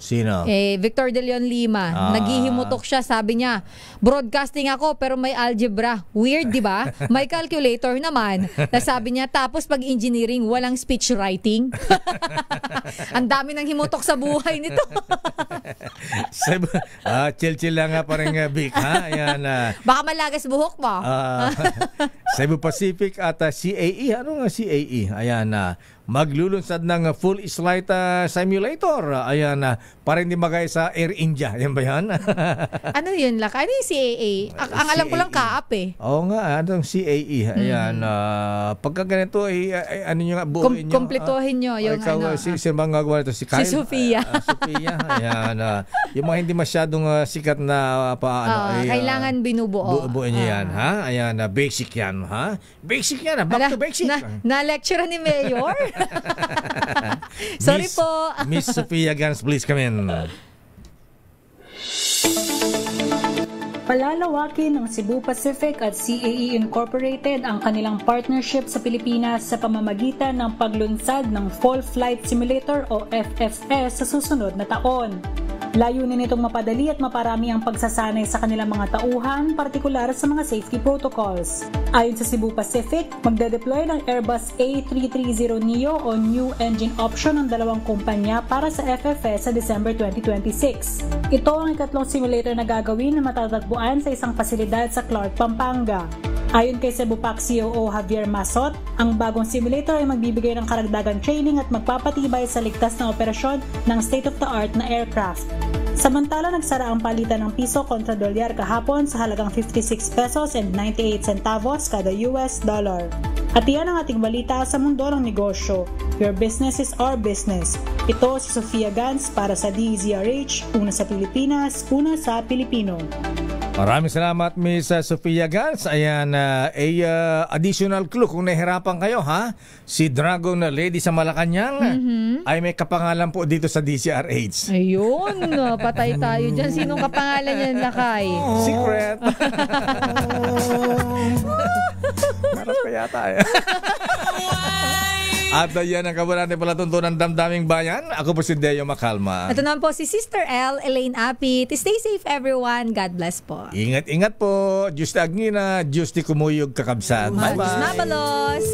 Speaker 2: Sino?
Speaker 6: Victor De Leon Lima. Naghihimutok siya, sabi niya, broadcasting ako pero may algebra. Weird, di ba? May calculator naman. Sabi niya, tapos pag engineering, walang speech writing. Ang dami ng himutok sa buhay nito.
Speaker 2: Chill-chill lang nga parang Vic, ha? Ayan,
Speaker 6: baka malagas buhok mo.
Speaker 2: Cebu Pacific at CAE. Ano nga CAE? Ayan, maglulunsad ng full flight simulator. Ayan, para hindi magaya sa Air India. Yan ba yan?
Speaker 6: Ano yun, Lakay? Ano yung CAA? Ang alam ko lang kaap eh.
Speaker 2: Oo nga, anong CAE. Ayan, pagka ganito, ano nyo nga, buuin nyo.
Speaker 6: Kompletohin nyo yung
Speaker 2: ikaw, si mga gagawa nito, si Kyle.
Speaker 6: Si Sofia.
Speaker 2: Sofia. Ayan, yung mga hindi masyadong sikat na paano.
Speaker 6: Kailangan binubuo.
Speaker 2: Buuin nyo yan, ha? Ayan, basic yan, ha? Basic yan, back to basic.
Speaker 6: Na-lecture ni Mayor. Sorry po.
Speaker 2: Miss Sofia Gans, please come in.
Speaker 21: Palalawakin ng Cebu Pacific at CAE Incorporated ang kanilang partnership sa Pilipinas sa pamamagitan ng paglunsad ng Full Flight Simulator o FFS sa susunod na taon. Layunin nitong mapadali at maparami ang pagsasanay sa kanilang mga tauhan, partikular sa mga safety protocols. Ayon sa Cebu Pacific, magde-deploy ng Airbus A330neo o new engine option ng dalawang kumpanya para sa FFS sa December 2026. Ito ang ikatlong simulator na gagawin na matatagpuan sa isang pasilidad sa Clark, Pampanga. Ayon kay Cebupac COO Javier Masot, ang bagong simulator ay magbibigay ng karagdagang training at magpapatibay sa ligtas na operasyon ng state-of-the-art na aircraft. Samantala, nagsara ang palitan ng piso kontra dolyar kahapon sa halagang 56 pesos and 98 centavos kada US dollar. At iyan ang ating balita sa mundo ng negosyo. Your business is our business. Ito si Sofia Gans para sa DZRH, una sa Pilipinas, una sa Pilipino.
Speaker 2: Maraming salamat, Miss Sofia Gans. Ayan, additional clue kung nahihirapan kayo, ha? Si Dragon Lady sa Malacanang ay may kapangalan po dito sa DCRH.
Speaker 6: Ayun, patay tayo dyan. Sinong kapangalan niyan, Lakay?
Speaker 2: Secret. Maras pa yata eh. At yan ang kabulan natin palatuntunan ng damdaming bayan. Ako po si Deo Macalma.
Speaker 6: Ito naman po si Sister L, Elaine Apit. Stay safe everyone. God bless po.
Speaker 2: Ingat-ingat po. Diyos na Agnina, Diyos ti kumuyog kakabsat. Bye-bye.
Speaker 6: Mabalos.